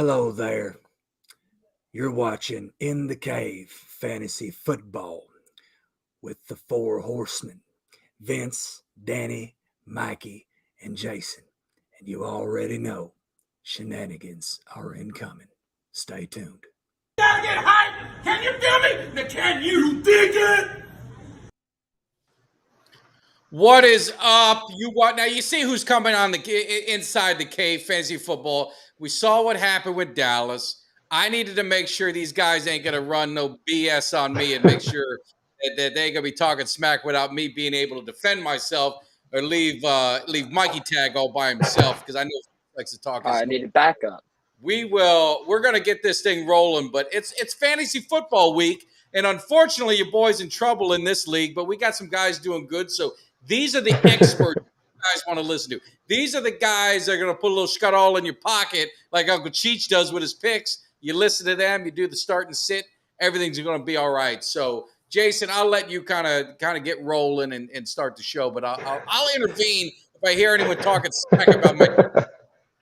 Hello there. You're watching In the Cave Fantasy Football with the four horsemen Vince, Danny, Mikey, and Jason. And you already know shenanigans are incoming. Stay tuned. Gotta get hype! Can you feel me? Now can you dig it? What is up? Now you see who's coming on the inside the cave fantasy football. We saw what happened with Dallas. I needed to make sure these guys ain't gonna run no BS on me and make sure that they ain't gonna be talking smack without me being able to defend myself or leave Mikey Tag all by himself because I know he likes to talk. I need a backup. We're gonna get this thing rolling, but it's fantasy football week, and unfortunately, your boy's in trouble in this league. But we got some guys doing good, so these are the experts you guys want to listen to. These are the guys that are going to put a little scuttle in your pocket like Uncle Cheech does with his picks. You listen to them, you do the start and sit, everything's going to be all right. So, Jason, I'll let you kind of get rolling and start the show, but I'll intervene if I hear anyone talking smack about my.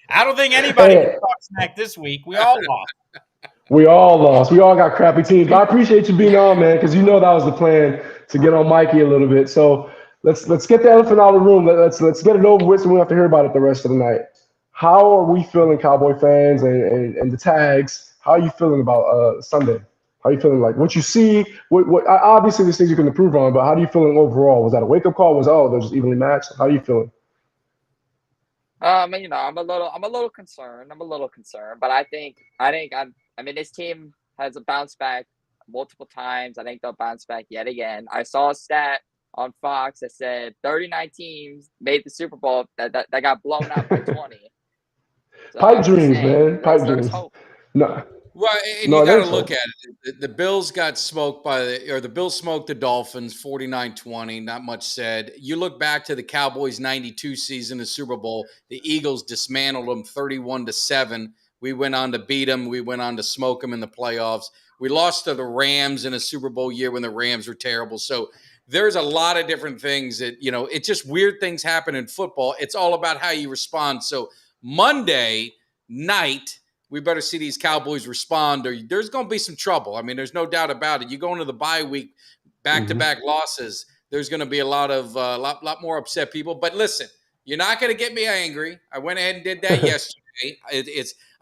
I don't think anybody can talk smack this week. We all lost. We all lost. We all got crappy teams. But I appreciate you being on, man, because you know that was the plan to get on Mikey a little bit. So let's get the elephant out of the room. Let's get it over with so we don't have to hear about it the rest of the night. How are we feeling, Cowboy fans and the tags? How are you feeling about Sunday? How are you feeling? Like what you see? What obviously there's things you can improve on, but how are you feeling overall? Was that a wake up call? They're just evenly matched? How are you feeling? I'm a little concerned. But I mean, this team has a bounce back multiple times. I think they'll bounce back yet again. I saw a stat on Fox that said 39 teams made the Super Bowl that got blown out by 20. So Pipe dreams, man. Pipe dreams. No. Well, and you got to look at it. The Bills got smoked the Bills smoked the Dolphins 49-20. Not much said. You look back to the Cowboys 92 season, the Super Bowl. The Eagles dismantled them 31-7. We went on to beat them. We went on to smoke them in the playoffs. We lost to the Rams in a Super Bowl year when the Rams were terrible. So there's a lot of different things that, it's just weird things happen in football. It's all about how you respond. So Monday night, we better see these Cowboys respond or there's going to be some trouble. I mean, there's no doubt about it. You go into the bye week, back-to-back losses, there's going to be a lot more upset people. But listen, you're not going to get me angry. I went ahead and did that yesterday.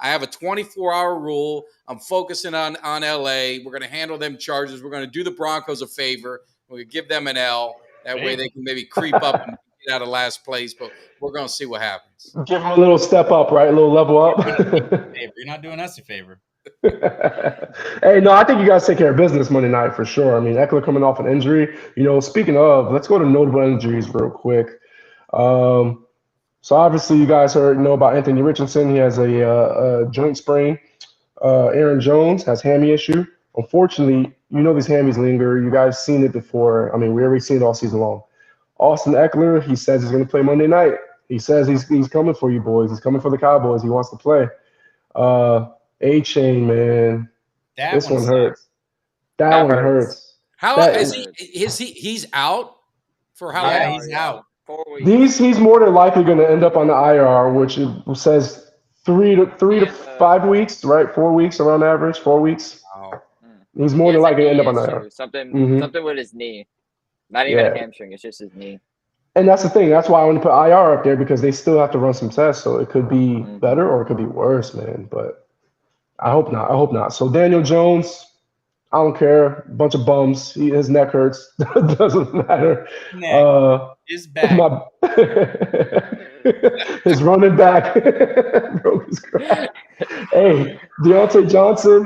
I have a 24-hour rule. I'm focusing on LA. We're going to handle them Chargers. We're going to do the Broncos a favor. We're going to give them an L. That way they can maybe creep up and get out of last place. But we're going to see what happens. Give them a little step up, right? A little level up. You're not doing us a favor. Hey, no, I think you guys take care of business Monday night for sure. I mean, Eckler coming off an injury. Speaking of, let's go to notable injuries real quick. So obviously you guys know about Anthony Richardson. He has a joint sprain. Aaron Jones has hammy issue. Unfortunately, these hammies linger. You guys seen it before. I mean, we already seen it all season long. Austin Eckler, he says he's going to play Monday night. He says he's coming for you boys. He's coming for the Cowboys. He wants to play. A-Chain, man. This one hurts. That one hurts. How is he? He's out for how long? Yeah, he's out. 4 weeks. He's more than likely going to end up on the IR, which says 3 to 5 weeks, right? 4 weeks around average. 4 weeks. Wow. He's more than likely to end up on the IR. Something with his knee. Not even a hamstring. It's just his knee. And that's the thing. That's why I want to put IR up there because they still have to run some tests. So it could be better or it could be worse, man. But I hope not. So Daniel Jones, I don't care. A bunch of bums. His neck hurts. Doesn't matter. His back. His running back broke his crotch. Hey, Deontay Johnson,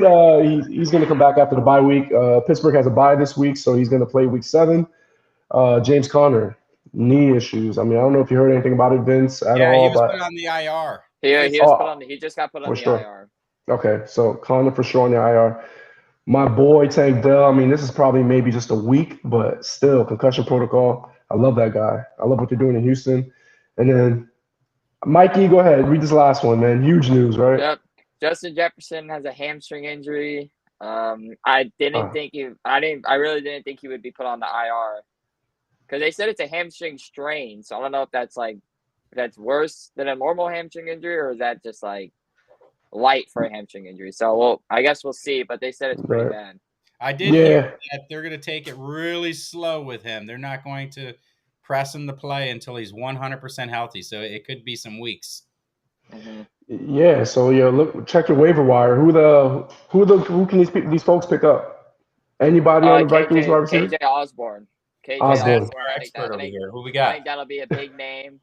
he's going to come back after the bye week. Pittsburgh has a bye this week, so he's going to play week 7. James Conner, knee issues. I mean, I don't know if you heard anything about it, Vince, at all. Yeah, he was put on the IR. He just got put on the IR. Okay, so Conner for sure on the IR. My boy Tank Dell, I mean, this is probably maybe just a week, but still, concussion protocol. I love that guy. I love what they're doing in Houston. And then, Mikey, go ahead. Read this last one, man. Huge news, right? Yep. Justin Jefferson has a hamstring injury. I really didn't think he would be put on the IR because they said it's a hamstring strain. So I don't know if that's worse than a normal hamstring injury or is that just like light for a hamstring injury. So I guess we'll see. But they said it's pretty bad. I did hear that they're going to take it really slow with him. They're not going to press him to play until he's 100% healthy. So it could be some weeks. Mm-hmm. Yeah. So check your waiver wire. Who can these folks pick up? Anybody on the Vikings wide receiver? KJ Osborne. Osborne. Our expert over here. Who we got? I think that'll be a big name.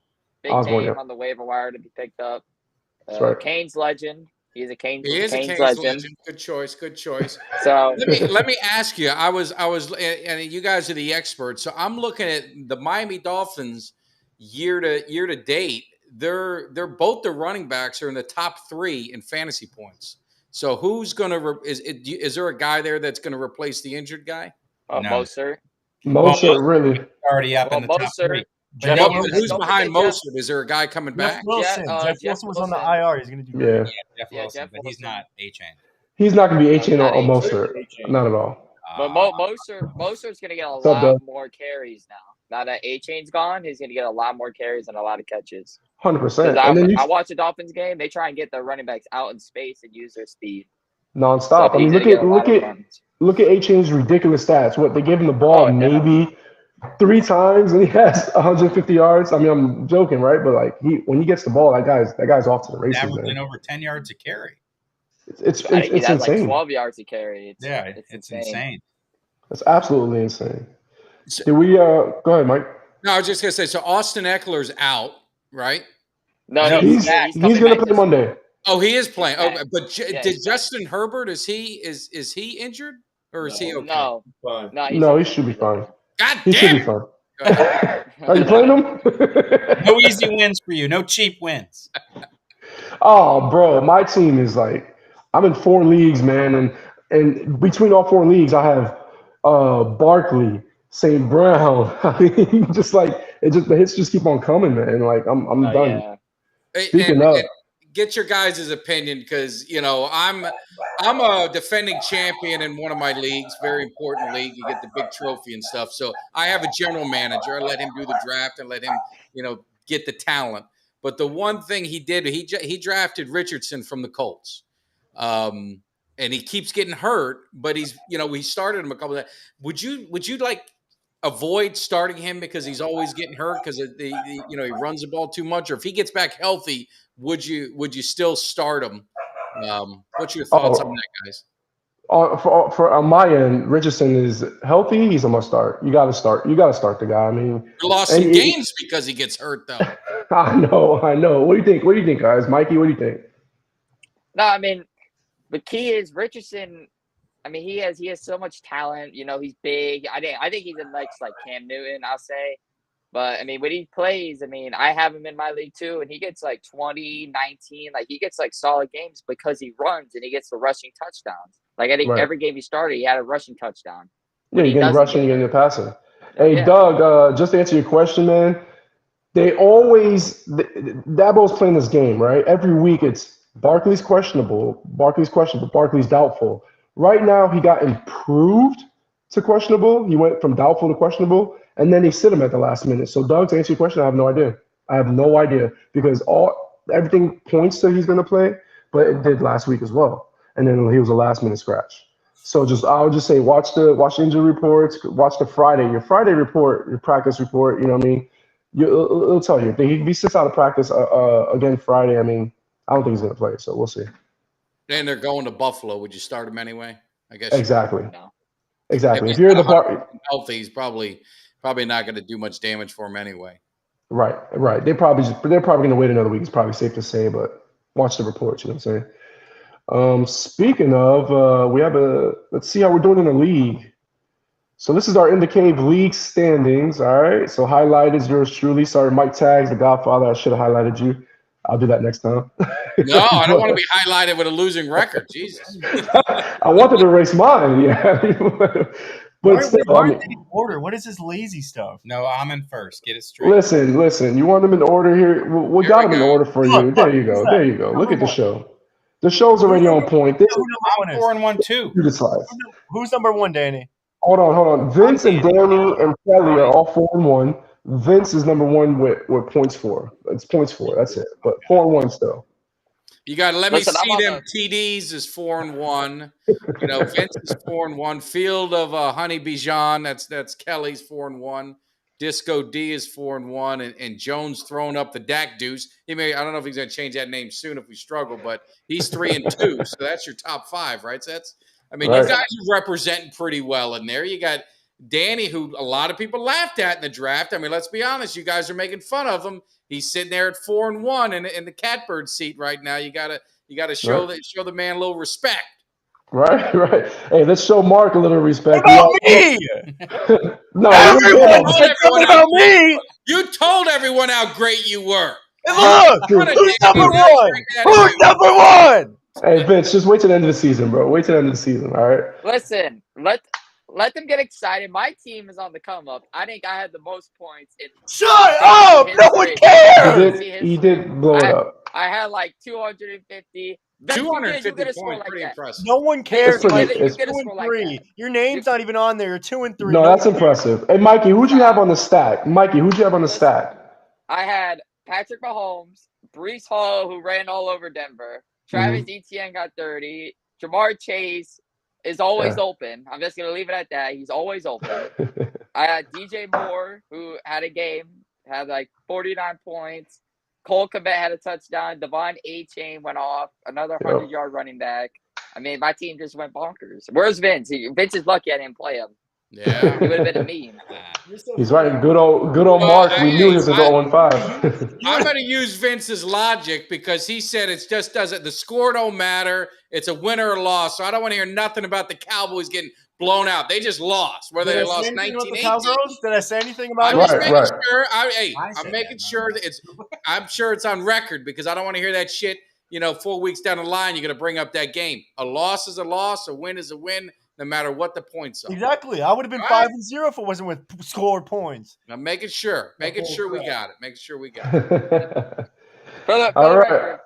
Osborne, on the waiver wire to be picked up. That's right. Canes legend. He's a Canes. He is Canes a Canes legend. Good choice. Good choice. So let me ask you. I was, and you guys are the experts. So I'm looking at the Miami Dolphins year to date. They're both the running backs are in the top 3 in fantasy points. So who's going to is there a guy there that's going to replace the injured guy? No. Mostert. Mostert really already up in the top 3. Who's behind Mostert? Is there a guy coming back? Jeff Wilson was on the IR. He's going to do great. Jeff Wilson, but he's not A-Chain. He's not going to be A-Chain or Mostert. Not at all. But Mostert's going to get a lot more carries now. Now that A-Chain's gone, he's going to get a lot more carries and a lot of catches. 100%. I watch the Dolphins game. They try and get the running backs out in space and use their speed nonstop. So I mean, look at A-Chain's ridiculous stats. What they gave him the ball maybe 3 times and he has 150 yards. I mean, I'm joking, right? But like when he gets the ball, that guy's off to the races. Averaging over 10 yards a carry. It's insane. Like 12 yards a carry. It's insane. It's absolutely insane. Did we go ahead, Mike? No, I was just gonna say. So Austin Eckler's out, right? No, he's gonna play Monday. Oh, he is playing. Oh, but did Justin Herbert? Is he injured or is he okay? No, he should be fine. God he damn. Should be fine. Are you playing him? No easy wins for you. No cheap wins. Oh, bro, my team is like I'm in 4 leagues, man, and between all 4 leagues, I have Barkley, St. Brown. I mean, just like the hits just keep on coming, man. Like I'm done. Yeah. Speaking of, get your guys' opinion because I'm a defending champion in one of my leagues, very important league. You get the big trophy and stuff. So I have a general manager. I let him do the draft and let him get the talent. But the one thing he did, he drafted Richardson from the Colts. And he keeps getting hurt, but he's, we started him a couple of times. Would you like avoid starting him because he's always getting hurt because he runs the ball too much? Or if he gets back healthy, would you still start him? What's your thoughts on that, guys? For on my end, Richardson is healthy. He's a must start. You got to start. You got to start the guy. I mean, you lost some games because he gets hurt, though. I know. What do you think? What do you think, guys? Mikey, what do you think? No, I mean, the key is Richardson. I mean, he has so much talent. He's big. I think he's the next like Cam Newton, I'll say. But I mean, when he plays, I mean, I have him in my league too, and he gets like 20, 19. Like he gets like solid games because he runs and he gets the rushing touchdowns. Like I think every game he started, he had a rushing touchdown. Yeah, you're getting rushing, you're getting passing. Hey, Doug, just to answer your question, man, Dabo's playing this game, right? Every week it's Barkley's questionable, Barkley's doubtful. Right now, he got improved to questionable. He went from doubtful to questionable, and then they sit him at the last minute. So, Doug, to answer your question, I have no idea. Because everything points to he's going to play, but it did last week as well. And then he was a last-minute scratch. So I would just say watch the injury reports, watch your Friday report, your practice report. You know what I mean? It'll tell you. If he sits out of practice again Friday, I mean, I don't think he's going to play. So we'll see. And they're going to Buffalo. Would you start him anyway? I guess. Exactly. Exactly. If you're the healthy, he's probably not going to do much damage for him anyway. Right. They're probably going to wait another week. It's probably safe to say, but watch the reports. You know what I'm saying? Speaking of, let's see how we're doing in the league. So this is our In the Cave league standings. All right. So highlight is yours truly. Sorry, Mike Tags, the Godfather. I should have highlighted you. I'll do that next time. No, I don't want to be highlighted with a losing record. Jesus. I wanted to erase mine. Yeah. But why in order? What is this lazy stuff? No, I'm in first. Get it straight. Listen. You want them in order here? We got them in order for you. There you go. Look at the show. The show's already on point. I'm 4-1 too. Do the slides. Who's number 1, Danny? Hold on. Vince and Danny and Kelly are all 4-1. Vince is number 1 with points for. It's points for. That's it. But 4-1 still. You got to let me Listen, I'm see on them TDs is 4-1. You know, Vince is 4-1. Field of Honey Bijan, that's Kelly's 4-1. Disco D is 4-1, and Jones throwing up the Dak Deuce. I don't know if he's going to change that name soon if we struggle, but he's 3-2. So that's your top 5, right? So you guys are representing pretty well in there. You got Danny, who a lot of people laughed at in the draft. I mean, let's be honest, you guys are making fun of him. He's sitting there at 4-1 in the catbird seat right now. You gotta show the man a little respect. Right. Hey, let's show Mark a little respect. What about me? No, Everyone said something about me. You told everyone how great you were. And look, who's number one? Who's number one? Hey, Vince, just wait till the end of the season, bro. Wait till the end of the season, all right? Listen, let them get excited. My team is on the come up. I think I had the most points in Shut up! No one cares. He did blow it up. I had like 250. 250 points, pretty impressive. No one cares. Like, you're 2-3. Your name's not even on there. You're 2-3. No, that's impressive. Hey, Mikey, who'd you have on the stack? I had Patrick Mahomes, Brees Hall, who ran all over Denver. Travis Etienne got 30. Jamar Chase is always open. I'm just going to leave it at that. He's always open. I had DJ Moore, who had a game, had like 49 points. Cole Kmet had a touchdown. Devon A-Chain went off. Another 100-yard running back. I mean, my team just went bonkers. Where's Vince? Vince is lucky I didn't play him. Yeah. He would have been a meme. He's right. Good old Mark. We knew he was a 0-5. I'm going to use Vince's logic because he said it just doesn't. The score don't matter. It's a win or a loss. So I don't want to hear nothing about the Cowboys getting blown out. They just lost. Whether they lost 19-18. Did I say anything about it? I'm just making sure. I'm making sure that I'm sure it's on record because I don't want to hear that shit. 4 weeks down the line, you're going to bring up that game. A loss is a loss. A win is a win. No matter what the points are. Exactly. I would have been 5-0 if it wasn't with scored points. I'm making sure. We got it. Making sure we got it. All right.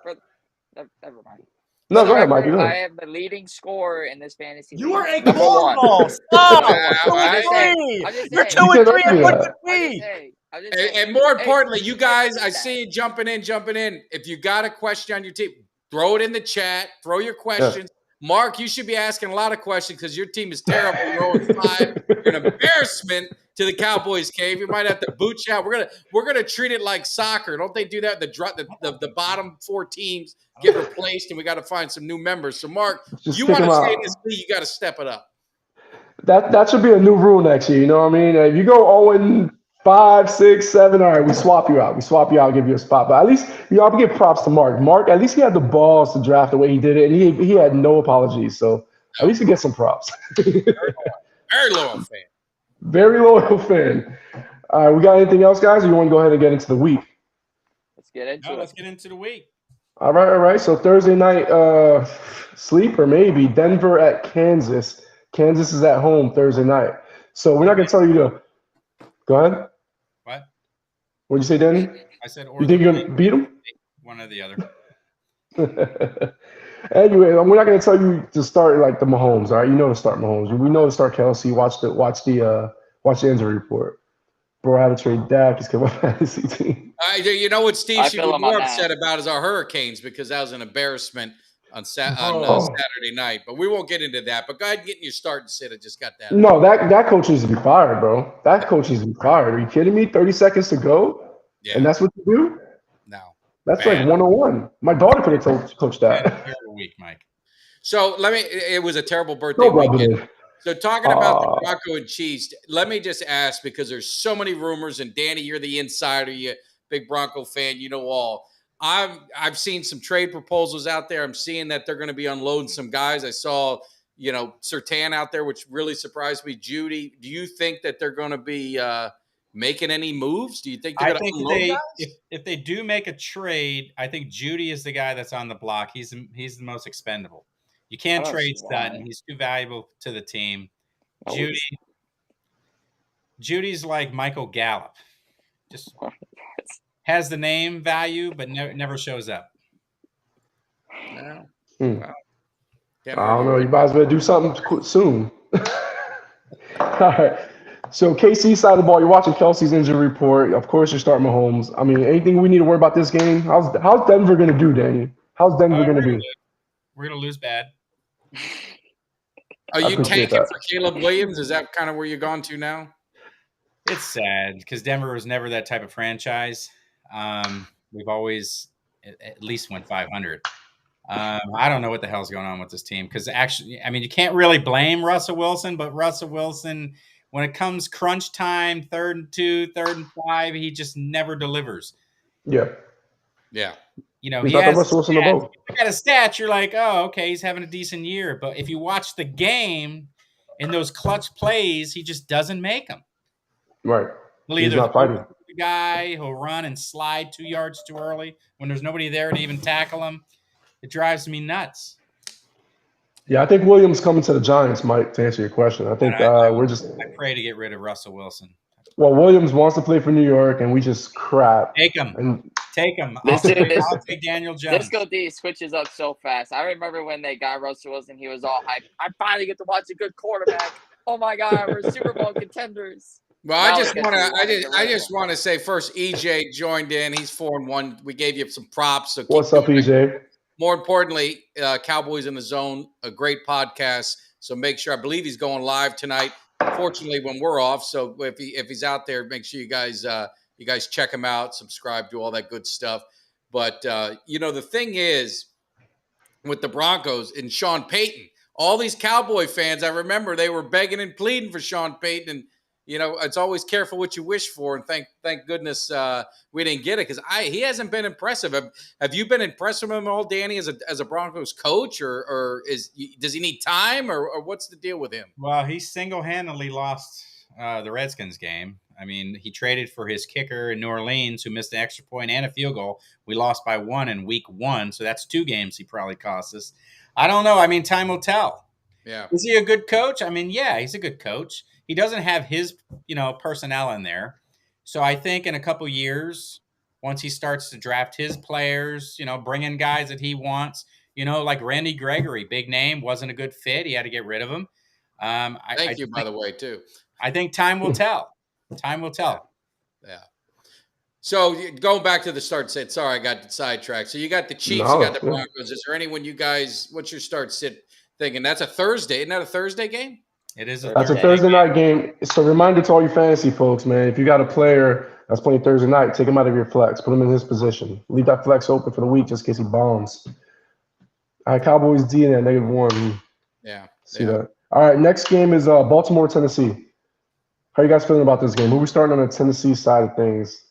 Never mind. No, go ahead, Mikey. Go ahead. I am the leading scorer in this fantasy. You are a cornball. Stop. You're 2-3. And more importantly, you guys, I see you jumping in. If you got a question on your team, throw it in the chat. Throw your questions. Mark, you should be asking a lot of questions because your team is terrible. You're 0-5. You're an embarrassment to the Cowboys cave. You might have to boot you out. We're gonna treat it like soccer. Don't they do that? The bottom 4 teams get replaced, and we got to find some new members. So, Mark, you want to stay in this league, you got to step it up. That should be a new rule next year. You know what I mean? If you go 0-5, 6, 7, all right, we swap you out. Give you a spot. But at least, I'll give props to Mark. Mark, at least he had the balls to draft the way he did it, and he had no apologies. So at least he gets some props. Very loyal fan. Very loyal fan. All right, we got anything else, guys? Or you want to go ahead and get into the week? Let's get into the week. All right. So Thursday night sleeper, maybe Denver at Kansas. Kansas is at home Thursday night. So we're not going to tell you to go ahead. What? What'd you say, Danny? I said, you think you're going to beat them? One or the other. Anyway, we're not going to tell you to start like the Mahomes. All right, you know to start Mahomes. We know to start Kelsey. Watch the injury report. Bro, I had to trade Dak. He's coming fantasy team. You know what Steve should be more upset about is our Hurricanes because that was an embarrassment on Saturday night. But we won't get into that. But go ahead and get your start and sit. I just got that. No, that coach needs to be fired, bro. That coach needs to be fired. Are you kidding me? 30 seconds to go? Yeah. And that's what you do? No. That's like 101. My daughter could have coached that. Terrible week, Mike. So it was a terrible birthday weekend. So talking about the Bronco and cheese, let me just ask because there's so many rumors, and Danny, you're the insider, you big Bronco fan, you know all. I've seen some trade proposals out there. I'm seeing that they're going to be unloading some guys. I saw, Surtain out there, which really surprised me. Judy, do you think that they're going to be making any moves? Do you think they're going to unload guys? If they do make a trade, I think Judy is the guy that's on the block. He's the most expendable. You can't trade Sutton. He's too valuable to the team. Judy's like Michael Gallup. Just has the name value, but never shows up. No. Wow. I don't know. You might as well do something soon. All right. So KC side of the ball, you're watching Kelsey's injury report. Of course, you're starting Mahomes. I mean, anything we need to worry about this game? How's Denver going to do, Danny? How's Denver going to be? We're going to lose bad. Are you tanking that. for Caleb Williams? Is that kind of where you're going to now? It's sad because Denver was never that type of franchise. We've always at least went 500. I don't know what the hell's going on with this team because actually, I mean, you can't really blame Russell Wilson, but Russell Wilson, when it comes crunch time, 3rd and 2, 3rd and 5, he just never delivers. Yeah. Yeah. You know, he's he not has the Russell Wilson of both. you got a stat, you're like, oh, okay, he's having a decent year. But if you watch the game in those clutch plays, he just doesn't make them. Right. He'll He's either not fighting. the guy, he'll run and slide 2 yards too early when there's nobody there to even tackle him. It drives me nuts. Yeah, I think Williams coming to the Giants, Mike, to answer your question. I think I pray to get rid of Russell Wilson. Well, Williams wants to play for New York, and we just crap. Take him. I'll take Daniel Jones. Disco D switches up so fast. I remember when they got Russell Wilson, he was all hyped. I finally get to watch a good quarterback. Oh my God, we're Super Bowl contenders. Well, I just want to say first, EJ joined in. He's 4-1. We gave you some props. So what's up, EJ? More importantly, Cowboys in the Zone, a great podcast. So make sure. I believe he's going live tonight. Fortunately, when we're off, so if he's out there, make sure you guys check him out, subscribe, do all that good stuff. But the thing is, with the Broncos and Sean Payton, all these Cowboy fans, I remember they were begging and pleading for Sean Payton, and it's always careful what you wish for. And thank goodness we didn't get it because he hasn't been impressive. Have you been impressed with him all, Danny, as a Broncos coach, or does he need time, or what's the deal with him? Well, he single-handedly lost the Redskins game. I mean, he traded for his kicker in New Orleans, who missed an extra point and a field goal. We lost by 1 in week 1, so that's 2 games he probably cost us. I don't know. I mean, time will tell. Yeah. Is he a good coach? I mean, yeah, he's a good coach. He doesn't have his, personnel in there. So I think in a couple years, once he starts to draft his players, bring in guys that he wants, like Randy Gregory, big name, wasn't a good fit. He had to get rid of him. Thank you, by the way, too. I think time will tell. Time will tell. Yeah. So going back to the start sit, sorry, I got sidetracked. So you got the Chiefs, you got the Broncos. Is there anyone you guys, what's your start sit thinking? That's a Thursday. Isn't that a Thursday game? It is. That's a Thursday night game. So reminder to all you fantasy folks, man, if you got a player that's playing Thursday night, take him out of your flex. Put him in his position. Leave that flex open for the week just in case he bombs. All right, Cowboys D in at -1. Yeah. See that. All right, next game is Baltimore, Tennessee. How are you guys feeling about this game? Who are we starting on the Tennessee side of things?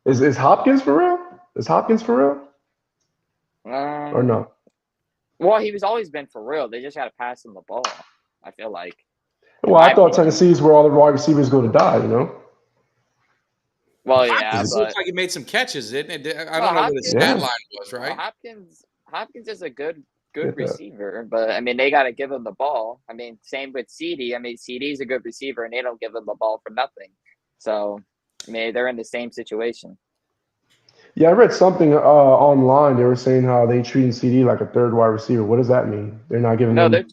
Is Hopkins for real? Is Hopkins for real? Or no? Well, he was always been for real. They just got to pass him the ball, I feel like. Well, I thought Tennessee's where all the wide receivers go to die, Well, Hopkins yeah, looks like he made some catches, didn't it? I don't know what his stat line was, right? Well, Hopkins is a good receiver, but I mean, they got to give him the ball. I mean, same with CD. I mean, CD's a good receiver, and they don't give him the ball for nothing. So, I mean, they're in the same situation. Yeah, I read something online. They were saying how they treating CD like a third wide receiver. What does that mean? They're not giving him.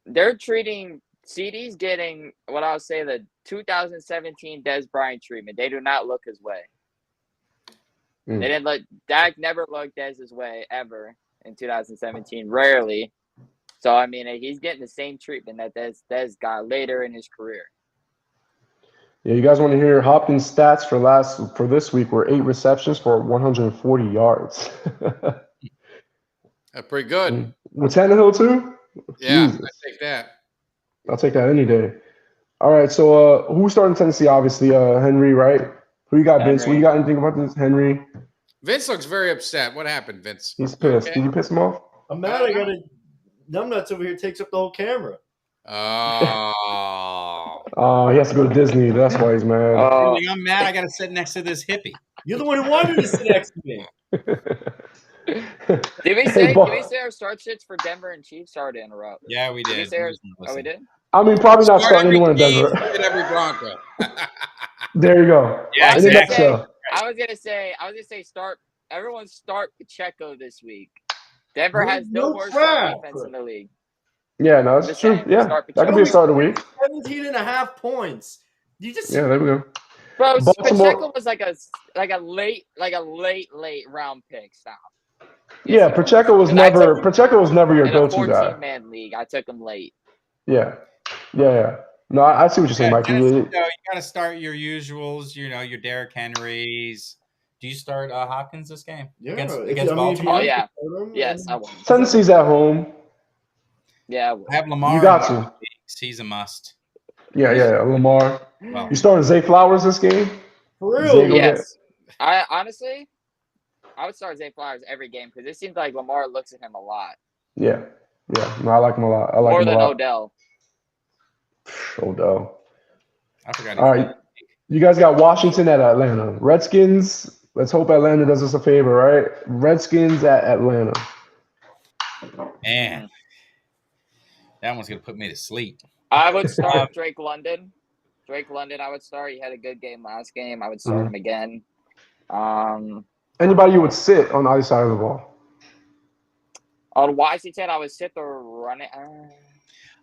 They're treating CD's getting what I would say the 2017 Des Bryant treatment. They do not look his way. They didn't look. Dak never looked Dez's way ever in 2017. Rarely. So I mean, he's getting the same treatment that Des got later in his career. Yeah, you guys want to hear Hopkins' stats for this week were 8 receptions for 140 yards. That's pretty good. With Tannehill too? Yeah, Jesus. I take that. I'll take that any day. All right, so who's starting Tennessee? Obviously, Henry, right? Who you got, Vince? What you got anything about this, Henry? Vince looks very upset. What happened, Vince? He's pissed. Okay. Did you piss him off? I'm mad. I got a numbnuts over here takes up the whole camera. Oh, he has to go to Disney. That's why he's mad. I'm mad. I got to sit next to this hippie. You're the one who wanted to sit next to me. Did we say our start sits for Denver and Chiefs? Sorry to interrupt. Yeah, we did. We did? I mean, probably not starting anyone in Denver. Every Bronco. There you go. Yeah, exactly. I was gonna say start. Everyone start Pacheco this week. Denver has no worse defense in the league. Yeah, no, that's true. Yeah, that could be a start of the week. 17.5 points. You just there we go. Bro, Pacheco was like a late round pick. Stop. Yes, Yeah, he was. Pacheco was 'Cause I took never him Pacheco was never your in a go-to guy. 14-man league. I took him late. Yeah, yeah. No, I see what you're saying, Yeah, Mikey. Tennessee, though, you got to start your usuals. Your Derrick Henrys. Do you start Hopkins this game against Baltimore? Oh yeah. Yes, I will. Tennessee's at home. Yeah, I will. I have Lamar. You got in to. one league. He's a must. Yeah. Lamar. Well, You starting Zay Flowers this game? For Zay real? gonna get. Yes. I honestly, I would start Zay Flowers every game because it seems like Lamar looks at him a lot Yeah. No, I like him a lot. I like more him a than lot. Odell. Odell. I forgot. All right. You guys got Washington at Atlanta. Redskins. Let's hope Atlanta does us a favor, right? Redskins at Atlanta. Man, that one's gonna put me to sleep. I would start Drake London. Drake London, I would start. He had a good game last game. I would start him again. Anybody you would sit on either side of the ball? On Washington, I would sit the run it.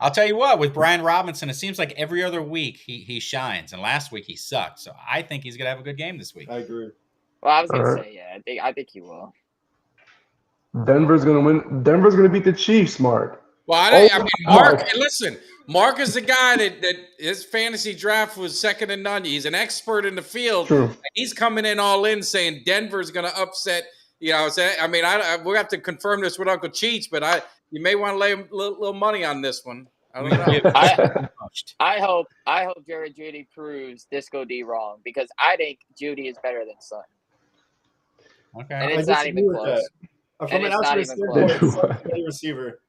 I'll tell you what, with Brian Robinson, it seems like every other week he shines, and last week he sucked. So I think he's gonna have a good game this week. I agree. Well, I was gonna Alright. say, yeah, I think he will. Denver's gonna win. Denver's gonna beat the Chiefs, Mark. Well, I mean, Mark. Hey, listen, Mark is the guy that his fantasy draft was second to none. He's an expert in the field. True. He's coming in all in, saying Denver's going to upset. I mean, we'll have to confirm this with Uncle Cheech, but you may want to lay a little money on this one. I don't know. I hope Jared Judy proves Disco D wrong because I think Judy is better than Sutton. Okay, and it's not even close. From an outside receiver.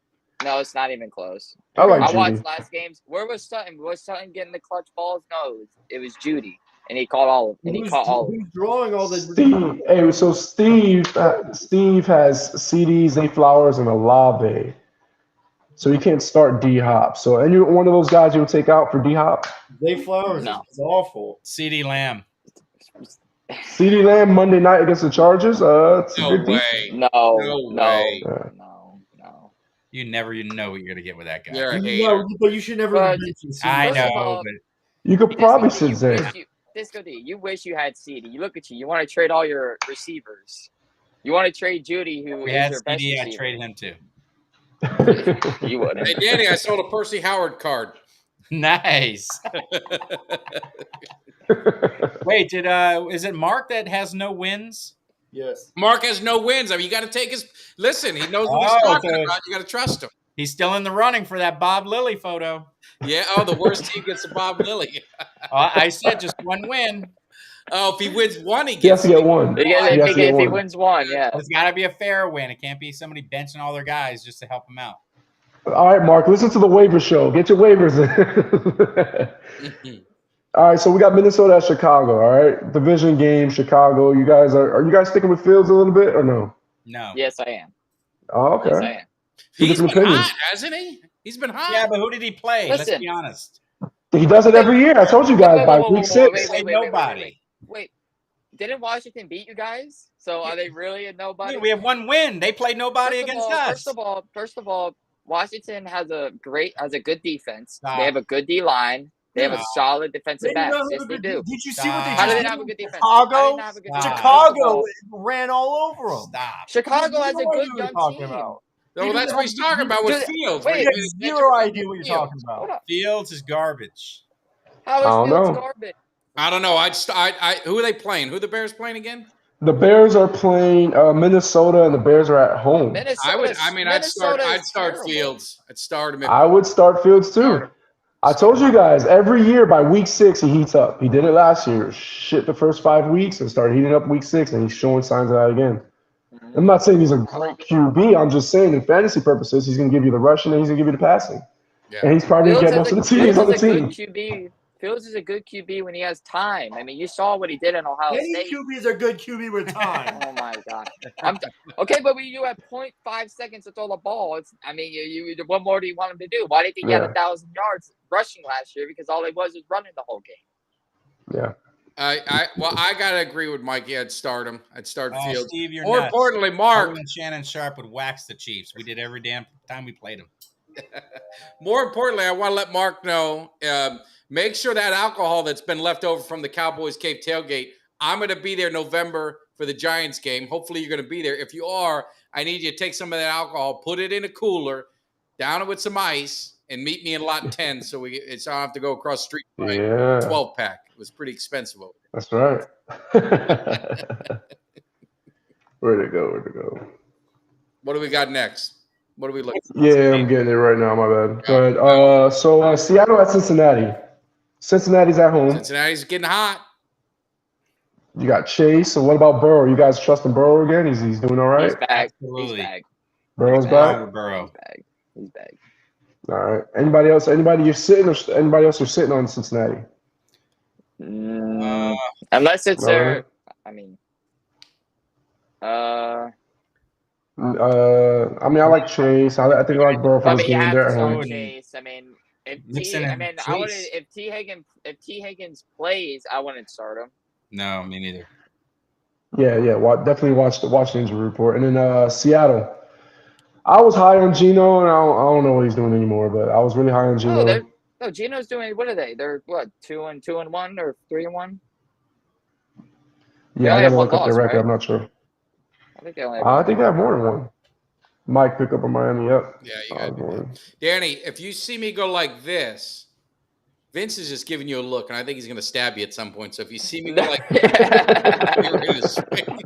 No, it's not even close. I like I Judy. watched last games. Where was Sutton? Was Sutton getting the clutch balls? No, it was Judy, and he caught all of them. Who's drawing all the Steve. Hey, so Steve has CDs, Zay Flowers, and Olave. So you can't start D Hop. So any one of those guys you would take out for D Hop? Zay Flowers is awful. CD Lamb. CD Lamb Monday night against the Chargers. No way. No. You never know what you're gonna get with that guy. You're a hater. No, but you should never. I know, but you could probably sit Zay. Disco D, you wish you had CD. You look at you. You want to trade all your receivers. You want to trade Judy, who we is had your best CD. receiver. I'd trade him too. You wouldn't. Hey, Danny, I sold a Percy Howard card. Nice. Wait, is it Mark that has no wins? Yes. Mark has no wins. I mean, you got to take his. Listen, he knows what he's talking about. You got to trust him. He's still in the running for that Bob Lilly photo. Yeah. Oh, the worst team gets a Bob Lilly. I said just one win. Oh, if he wins one, he has to get one. If he wins one, yeah. It's got to be a fair win. It can't be somebody benching all their guys just to help him out. All right, Mark, listen to the waiver show. Get your waivers in. All right, so we got Minnesota at Chicago. All right, division game, Chicago. You guys are you guys sticking with Fields a little bit or no? No. Yes, I am. Oh, okay. Yes, I am. He's been hot, hasn't he? He's been hot. Yeah, but who did he play? Listen. Let's be honest. He does it every year. I told you guys by week 6. Wait, didn't Washington beat you guys? So are they really a nobody? Dude, we have one win. They played nobody against us. First of all, Washington has a good defense. They have a good D line. They have a solid defensive back. Yes, they do. Did you see what they How just did did? they have a good defense? Chicago ran all over them. Stop. Chicago has a good young team. No, that's what he's talking about with Fields. Wait, You have zero idea what you're talking about. Fields is garbage. How is Fields garbage? I don't know. Who are they playing? Who are the Bears playing again? The Bears are playing Minnesota, and the Bears are at home. I'd start Fields. I'd start him. I would start Fields too. I told you guys every year by week 6 he heats up. He did it last year. Shit the first 5 weeks and started heating up week 6, and he's showing signs of that again. I'm not saying he's a great QB. I'm just saying in fantasy purposes, he's going to give you the rushing and he's going to give you the passing. Yeah. And he's probably going to get most of the teams on the team. Fields is a good QB when he has time. I mean, you saw what he did in Ohio State. Any QBs are good QB with time. Oh my god. Okay, but when you have 0.5 seconds to throw the ball, you what more do you want him to do? Why do you think he had 1,000 yards rushing last year? Because all he was running the whole game. Yeah. I gotta agree with Mike. Yeah, I'd start him. I'd start Fields. Steve, you're More nuts. importantly, Mark. Shannon Sharp would wax the Chiefs. We did every damn time we played them. More importantly, I want to let Mark know. Make sure that alcohol that's been left over from the Cowboys Cave tailgate I'm going to be there November for the Giants game. Hopefully you're going to be there. If you are, I need you to take some of that alcohol, put it in a cooler, down it with some ice, and meet me in lot 10 so I don't have to go across the street and buy a 12-pack. It was pretty expensive over there. That's right. Where'd it go? What do we got next? What do we look at? Yeah, I'm getting it right now. My bad. Go ahead. So Seattle at Cincinnati. Cincinnati's at home. Cincinnati's getting hot. You got Chase. So what about Burrow? You guys trusting Burrow again? He's doing all right? He's back. Absolutely. He's back. Burrow's back? Burrow. He's back. All right. Anybody else? Anybody you're sitting or anybody else you're sitting on Cincinnati? Unless it's their, I mean, I like Chase. I think I like Burrow for this game. They're at home. Chase. I mean, if T Higgins plays, I wouldn't start him. No, me neither. Yeah. Definitely watch the injury report. And then Seattle. I was high on Geno, and I don't know what he's doing anymore, but I was really high on Geno. No, Geno's doing. What are they? They're what 2-1 or 3-1? Yeah, I gotta look up their record. Right? I'm not sure. I think they only. I think they have more than one. Mike pick up in Miami. Yep. Yeah, you got it. Danny, if you see me go like this, Vince is just giving you a look, and I think he's going to stab you at some point. So if you see me go like this, you're going to swing.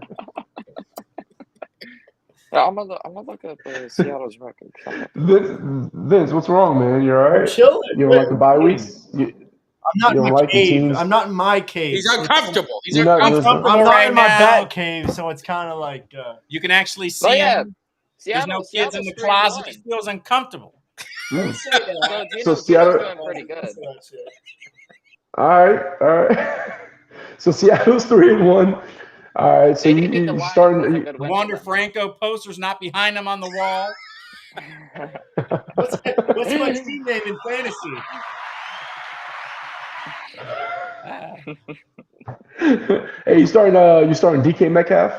I'm gonna look up Seattle's record. Vince, what's wrong, man? You all right? I'm chilling. You don't like the bye weeks? I'm not in my cave. I'm not in my cave. He's uncomfortable. I'm not in my bat cave, so it's kind of like you can actually see him. There's no kids in the closet. He feels uncomfortable. So Seattle doing pretty good. All right. So Seattle's 3-1. All right, so you starting. Wander Franco poster's not behind him on the wall. What's my team name in fantasy? Hey, you starting DK Metcalf?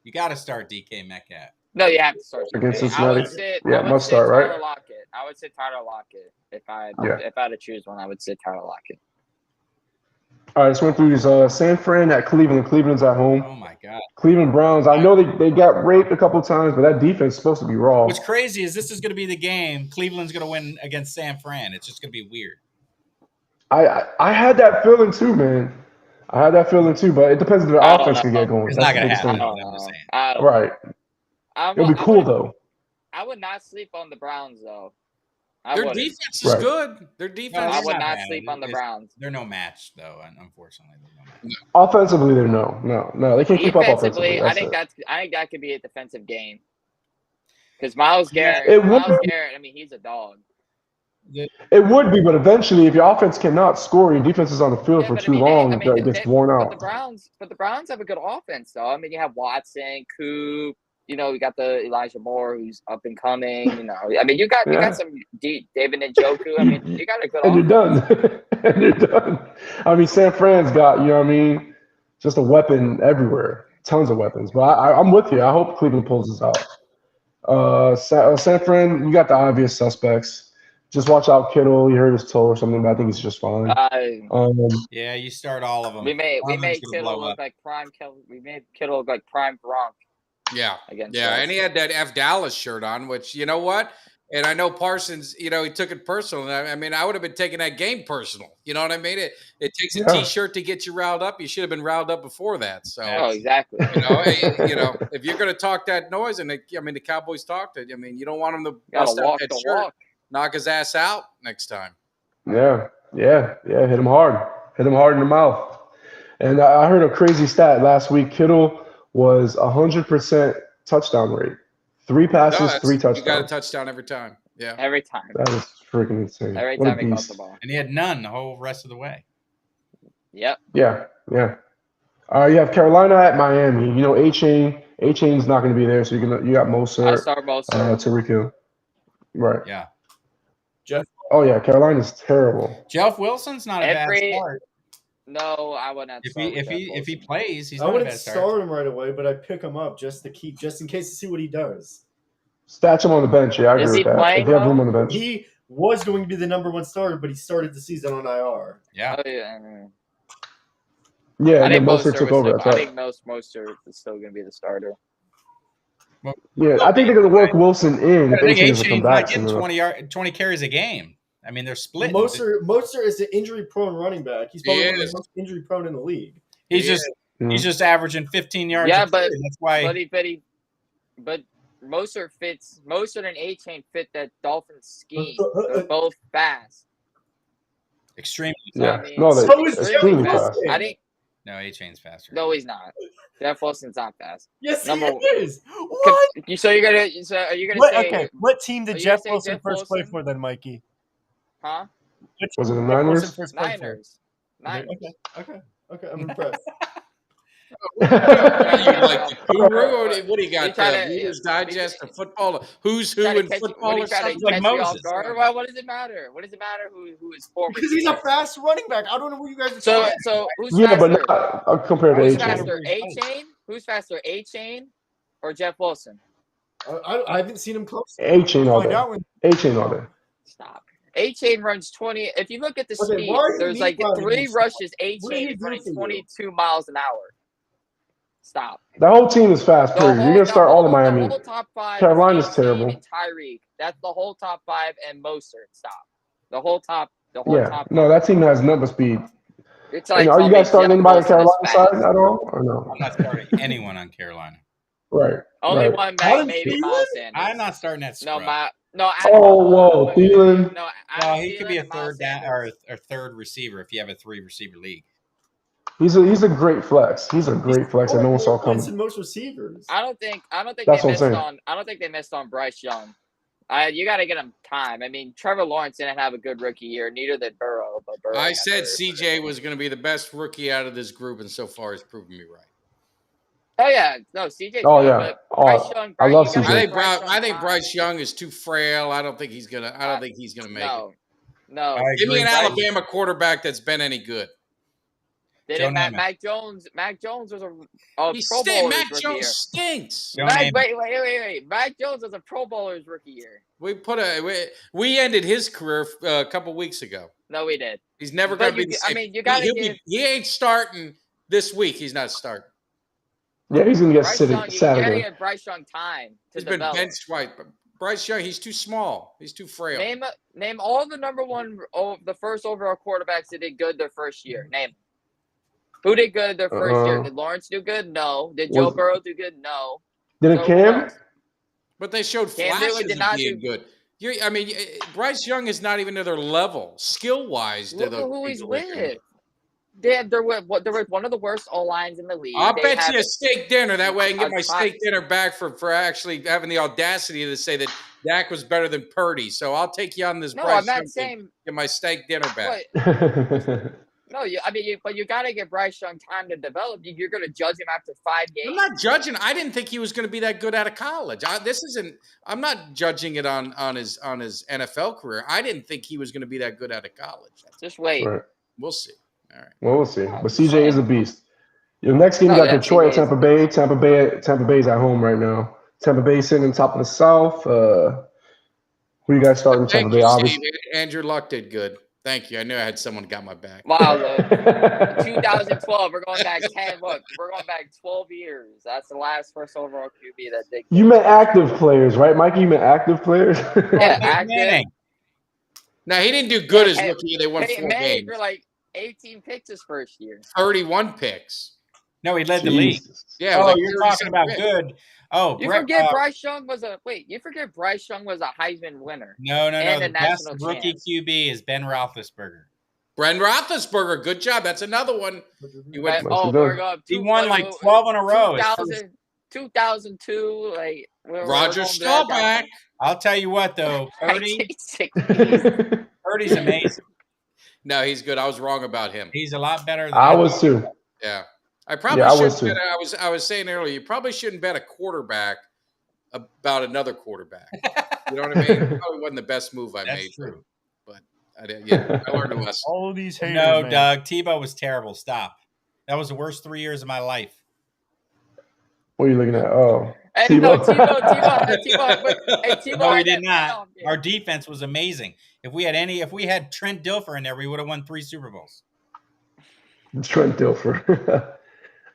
You got to start DK Metcalf. No, you have to start against Cincinnati. Must start, right? I would say Tyler Lockett. If I had to choose one, I would say Tyler Lockett. All right, let's run through these. San Fran at Cleveland. Cleveland's at home. Oh, my God. Cleveland Browns. I know they got raped a couple times, but that defense is supposed to be raw. What's crazy is this is going to be the game. Cleveland's going to win against San Fran. It's just going to be weird. I had that feeling too, man. I had that feeling too, but it depends if the offense can get going. It's not going to happen. Right. It'll be cool, though. I would not sleep on the Browns, though. Their defense is good. Their defense. I would not sleep on the Browns. They're no match, though. Unfortunately, offensively, they're no. They can't keep up offensively. I think that could be a defensive game. Because Myles Garrett. I mean, he's a dog. It would be, but eventually, if your offense cannot score, your defense is on the field for too long, it gets worn out. But the Browns have a good offense, though. I mean, you have Watson, Coop. You know, we got the Elijah Moore, who's up and coming. You know, I mean, you got some David Njoku. I mean, you got a good. And you're done. I mean, San Fran's got, you know what I mean, just a weapon everywhere, tons of weapons. But I'm with you. I hope Cleveland pulls this out. San Fran, you got the obvious suspects. Just watch out, Kittle. You hurt his toe or something, but I think he's just fine. Yeah, you start all of them. We made Kittle look like prime Kittle. We made Kittle look like prime Gronk. Yeah, and he had that F Dallas shirt on, which, you know what? And I know Parsons, you know, he took it personal. I mean, I would have been taking that game personal. You know what I mean? It takes a T-shirt to get you riled up. You should have been riled up before that. So, exactly. You know, if you're going to talk that noise, and the Cowboys talked it. I mean, you don't want him to bust out that shirt, knock his ass out next time. Yeah. Hit him hard in the mouth. And I heard a crazy stat last week. Kittle was 100% touchdown rate. 3 passes, 3 touchdowns. You got a touchdown every time. Yeah. Every time. That is freaking insane. Every time he caught the ball. And he had none the whole rest of the way. Yep. Yeah. You have Carolina at Miami. You know, A-Chain's not going to be there, so you got Mostert. I start Mostert. Tyreek Hill. Right. Yeah. Carolina's terrible. Jeff Wilson's not a bad start. No, I wouldn't. If he plays, he's I not wouldn't a bad start him right away, but I'd pick him up just in case to see what he does. Statch him on the bench. Yeah, I agree with that. Playing, if you have room on the bench. He was going to be the number 1 starter, but he started the season on IR. Yeah. Yeah, I and then think Mostert took over. That's I right. think Mostert is still going to be the starter. Yeah, I think they're going to work Wilson in if I think A-Chain doesn't come A-Chain's back not getting soon 20 carries a game. I mean, they're splitting. Mostert is an injury prone running back. He's probably He one of is. the most injury prone in the league. He's Yeah. just enough. he's just averaging 15 yards. Yeah, a carry. That's why. But Mostert and A-Chain fit that Dolphins scheme. They're both fast. Extremely. So, Yeah. I mean, No, they're So is extremely Jeff fast. Wilson. I think No, A-Chain's faster. no, he's not. Jeff Wilson's not fast. Yes, Number he one. is. What? So you're gonna are you gonna What? say Okay. What team are did you Jeff gonna say Wilson Jeff first play Wilson? for then, Mikey? Huh? What Was team it the did Jeff Niners? Wilson first play for? Niners. Okay. I'm impressed. You like the guru? What do you got? You try to- Reader's Digest of football? Who's who Try to in catch- football what are or you trying to something? Like catch me off Moses. guard? Well, what does it matter? What does it matter who is former? Because he's a teammate? fast running back. I don't know what you guys are So talking who's Yeah, faster? but not compared to Who's A-Chain. faster, A-Chain? Who's faster, A-Chain or Jeff Wilson? I haven't seen him close. A-Chain all Find day. out when. A-Chain all day. Stop. A-Chain runs 20. If you look at the Okay, speed, why are you there's like meatballing 3 me? rushes. What did A-Chain he is do running for you? 22 miles an hour. Stop. The whole team is fast, period. You're going to start all of Miami. The whole top 5 Carolina's is A-Chain terrible. and Tyreek. That's the whole top 5 and Mostert. Stop. The whole top Yeah. top No, 5. that team has nothing but speed. It's And like are you telling guys me starting Jeff anybody on Wilson is Carolina side fast. at all? Or no? I'm not starting anyone on Carolina. Right. Only right. one Adam maybe Thielen? Miles Sanders. I'm not starting that scrub. No. Oh, whoa. Thielen. No, Well, he could be a Adam Thielen and Miles third down Sanders. or third receiver if you have a 3-receiver league. He's a great flex. He's a great flex that no one saw More points coming. than most receivers. I don't think That's they what I'm missed saying. on. I don't think they missed on Bryce Young. You got to get him time. I mean, Trevor Lawrence didn't have a good rookie year. Neither did Burrow. But Burrow I got said hurt. CJ was going to be the best rookie out of this group, and so far he's proven me right. Oh yeah, no, CJ's Oh, good, yeah. but Oh, Bryce Young. I love you gotta CJ. I give think Young Bryce time. Young is too frail. I don't think he's gonna make it. No. I Give me agree. an Alabama quarterback that's been any good. They Joe didn't. Namath. Mac Jones was a He Pro stinks. Bowler's Mac rookie Jones year. stinks. Joe Namath. Wait. Mac Jones was a Pro Bowler's rookie year. We ended his career a couple weeks ago. No, we did. He's never But going to be you- the I same. mean, you gotta give- He ain't starting this week. He's not starting. Yeah, he's going to get Bryce Young, you gotta Saturday. give Bryce Young time to He's been develop. benched twice. But Bryce Young, he's too small. He's too frail. Name all the number one, the first overall quarterbacks that did good their first year. Name. Who did good their first year? Did Lawrence do good? No. Did Joe Burrow do good? No. Did it So Cam? who else? But they showed Cam Newton flashes did of not being good. Bryce Young is not even to their level, skill-wise. Look at who he's with. They're with one of the worst O lines in the league. I'll They bet have you a steak dinner. That way I can get a my top- steak dinner back for actually having the audacity to say that Dak was better than Purdy. So I'll take you on this. No, Bryce I'm not Young thing. saying. Get my steak dinner back. But, no, but you got to give Bryce Young time to develop. You're going to judge him after 5 games. I'm not judging. I didn't think he was going to be that good out of college. I'm not judging it on his NFL career. I didn't think he was going to be that good out of college. Just wait. Right. We'll see. All right. Well, we'll see. But CJ is a beast. The next game, you got Detroit at Tampa Bay. Tampa Bay's at home right now. Tampa Bay sitting on top of the South. Who you guys starting Tampa Bay? Obviously. Andrew Luck did good. Thank you. I knew I had someone got my back. Wow, look. 2012. We're going back 10. Look, we're going back 12 years. That's the last first overall QB that did. You meant active players, right, Mikey? You meant active players? Yeah, active. Now he didn't do good as rookie. They won 4 games. For like 18 picks his first year. 31 picks. No, he led the league. Yeah. Oh, like you're talking about picks. good. Oh, you forget Bryce Young was a Heisman winner. No. And The a best national rookie champ. QB is Ben Roethlisberger. Ben Roethlisberger, good job. That's another one. He went. We're going. He won like 12 in a row. 2002, like Roger Staubach. I'll tell you what, though, Purdy's amazing. No, he's good. I was wrong about him. He's a lot better than I was too. Yeah. I probably shouldn't bet. I was saying earlier, you probably shouldn't bet a quarterback about another quarterback. You know what I mean? It probably wasn't the best move I made. True. But I learned a lesson. All these haters, No, man. Doug. Tebow was terrible. Stop. That was the worst 3 years of my life. What are you looking at? Oh. Hey, no, Tebow. No, we did not. Our defense was amazing. If we had Trent Dilfer in there, we would have won 3 Super Bowls. Trent Dilfer.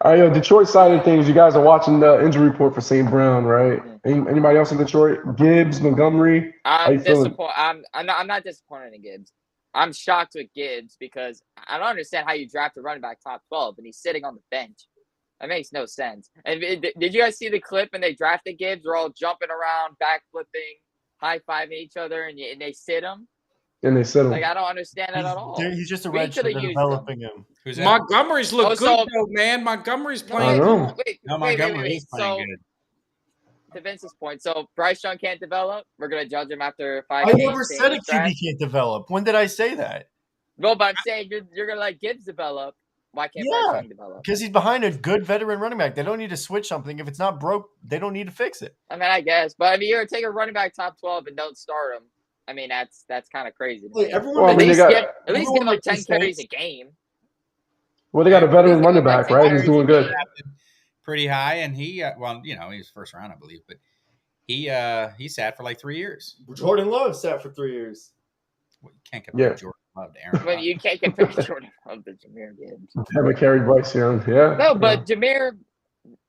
All right, yo, Detroit side of things. You guys are watching the injury report for St. Brown, right? Anybody else in Detroit? Gibbs, Montgomery. How you I'm feeling? disappointed. I'm not disappointed in Gibbs. I'm shocked with Gibbs because I don't understand how you draft a running back top 12 and he's sitting on the bench. That makes no sense. And did you guys see the clip when they drafted Gibbs? They're all jumping around, backflipping, high-fiving each other, and they sit him. And they said him. Like, I don't understand that at all. He's just a We red coulda shirt used developing him. Who's that? Montgomery's look Oh, good so- though, man. Montgomery's I playing. know. No, Montgomery is playing So, good. to Vince's point, so Bryce Young can't develop. We're gonna judge him after 5 I games. never said a QB can't develop. When did I say that? No, but I'm saying you're gonna let Gibbs develop. Why can't Bryce Yeah. Young develop? Because he's behind a good veteran running back. They don't need to switch something. If it's not broke, they don't need to fix it. I mean, I guess, but I mean, you're gonna take a running back top 12 and don't start him. I mean, that's kind of crazy. To me. Everyone Well, I At mean, least they got- give at least give him makes 10 carries mistakes. a game. Well, they got a veteran He's running gonna back, take right? He's carries doing a good. game. Pretty high, and he he was first round, I believe, but he sat for like 3 years. Jordan Love sat for 3 years. Well, you can't compare Yeah. Jordan Love to Aaron. But Rodgers. you can't compare Jordan Love to Jameer Gibbs. Haven't carried Bryce Young. Yeah. No, but Jameer.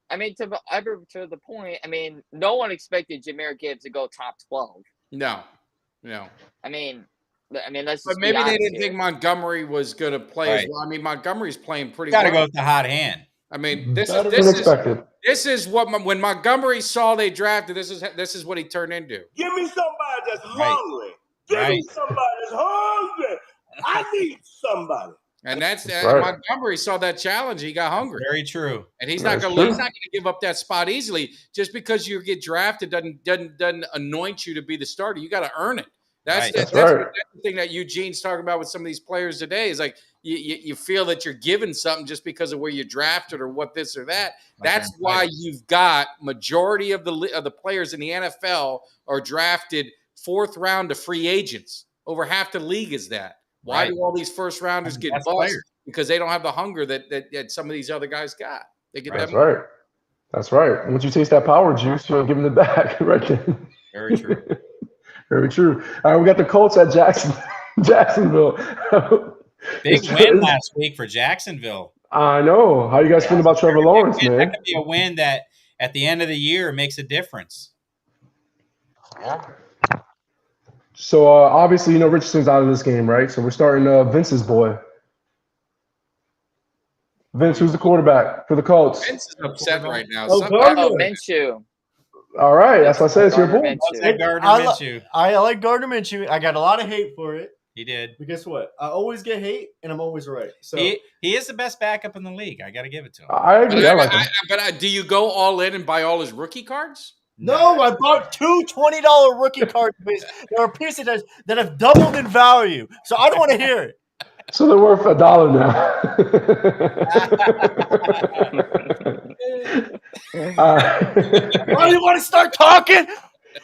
I mean, to the point. I mean, no one expected Jameer Gibbs to go top 12. No. I mean, let's just But maybe be they honest didn't here. think Montgomery was going to play as Right. well. I mean, Montgomery's playing pretty Got to well. go with the hot hand. I mean, this Better is than expected. this is what when Montgomery saw they drafted. This is what he turned into. Give me somebody that's Right. hungry. Give me Right. somebody that's hungry. I need somebody. And that's right. Montgomery saw that challenge. He got hungry, Very true. and he's not That's going true. to give up that spot easily. Just because you get drafted doesn't anoint you to be the starter. You got to earn it. That's Right. that's right. the thing that Eugene's talking about with some of these players today. Is like you feel that you're given something just because of where you drafted or what this or that. That's Aaron why Rodgers. you've got majority of the players in the NFL are drafted 4th round to free agents. Over half the league is that. Why Right. do all these first rounders get Best bust? players. Because they don't have the hunger that some of these other guys got. They get That's that. right. That's right. Once you taste that power juice, you're giving it back right then. Very true. Very true. All right, we got the Colts at Jacksonville. Big win last week for Jacksonville. I know. How you guys feeling about Trevor Lawrence, That man? could be a win that at the end of the year makes a difference. So obviously, Richardson's out of this game, right? So we're starting Vince's boy. Vince, who's the quarterback for the Colts? Vince is upset right now. Oh, Something- Gardner. Oh, Minshew. All right, that's what I said. It's your Gardner boy. Minshew. Say Gardner I, Minshew. I like Gardner Minshew. I got a lot of hate for it. He did. But guess what? I always get hate, and I'm always right. So He is the best backup in the league. I got to give it to him. I agree. I like him. But do you go all in and buy all his rookie cards? no, I bought two $20 rookie cards. There are pieces that have doubled in value. So I don't want to hear it. So they're worth $1 now. All right. Why do you want to start talking?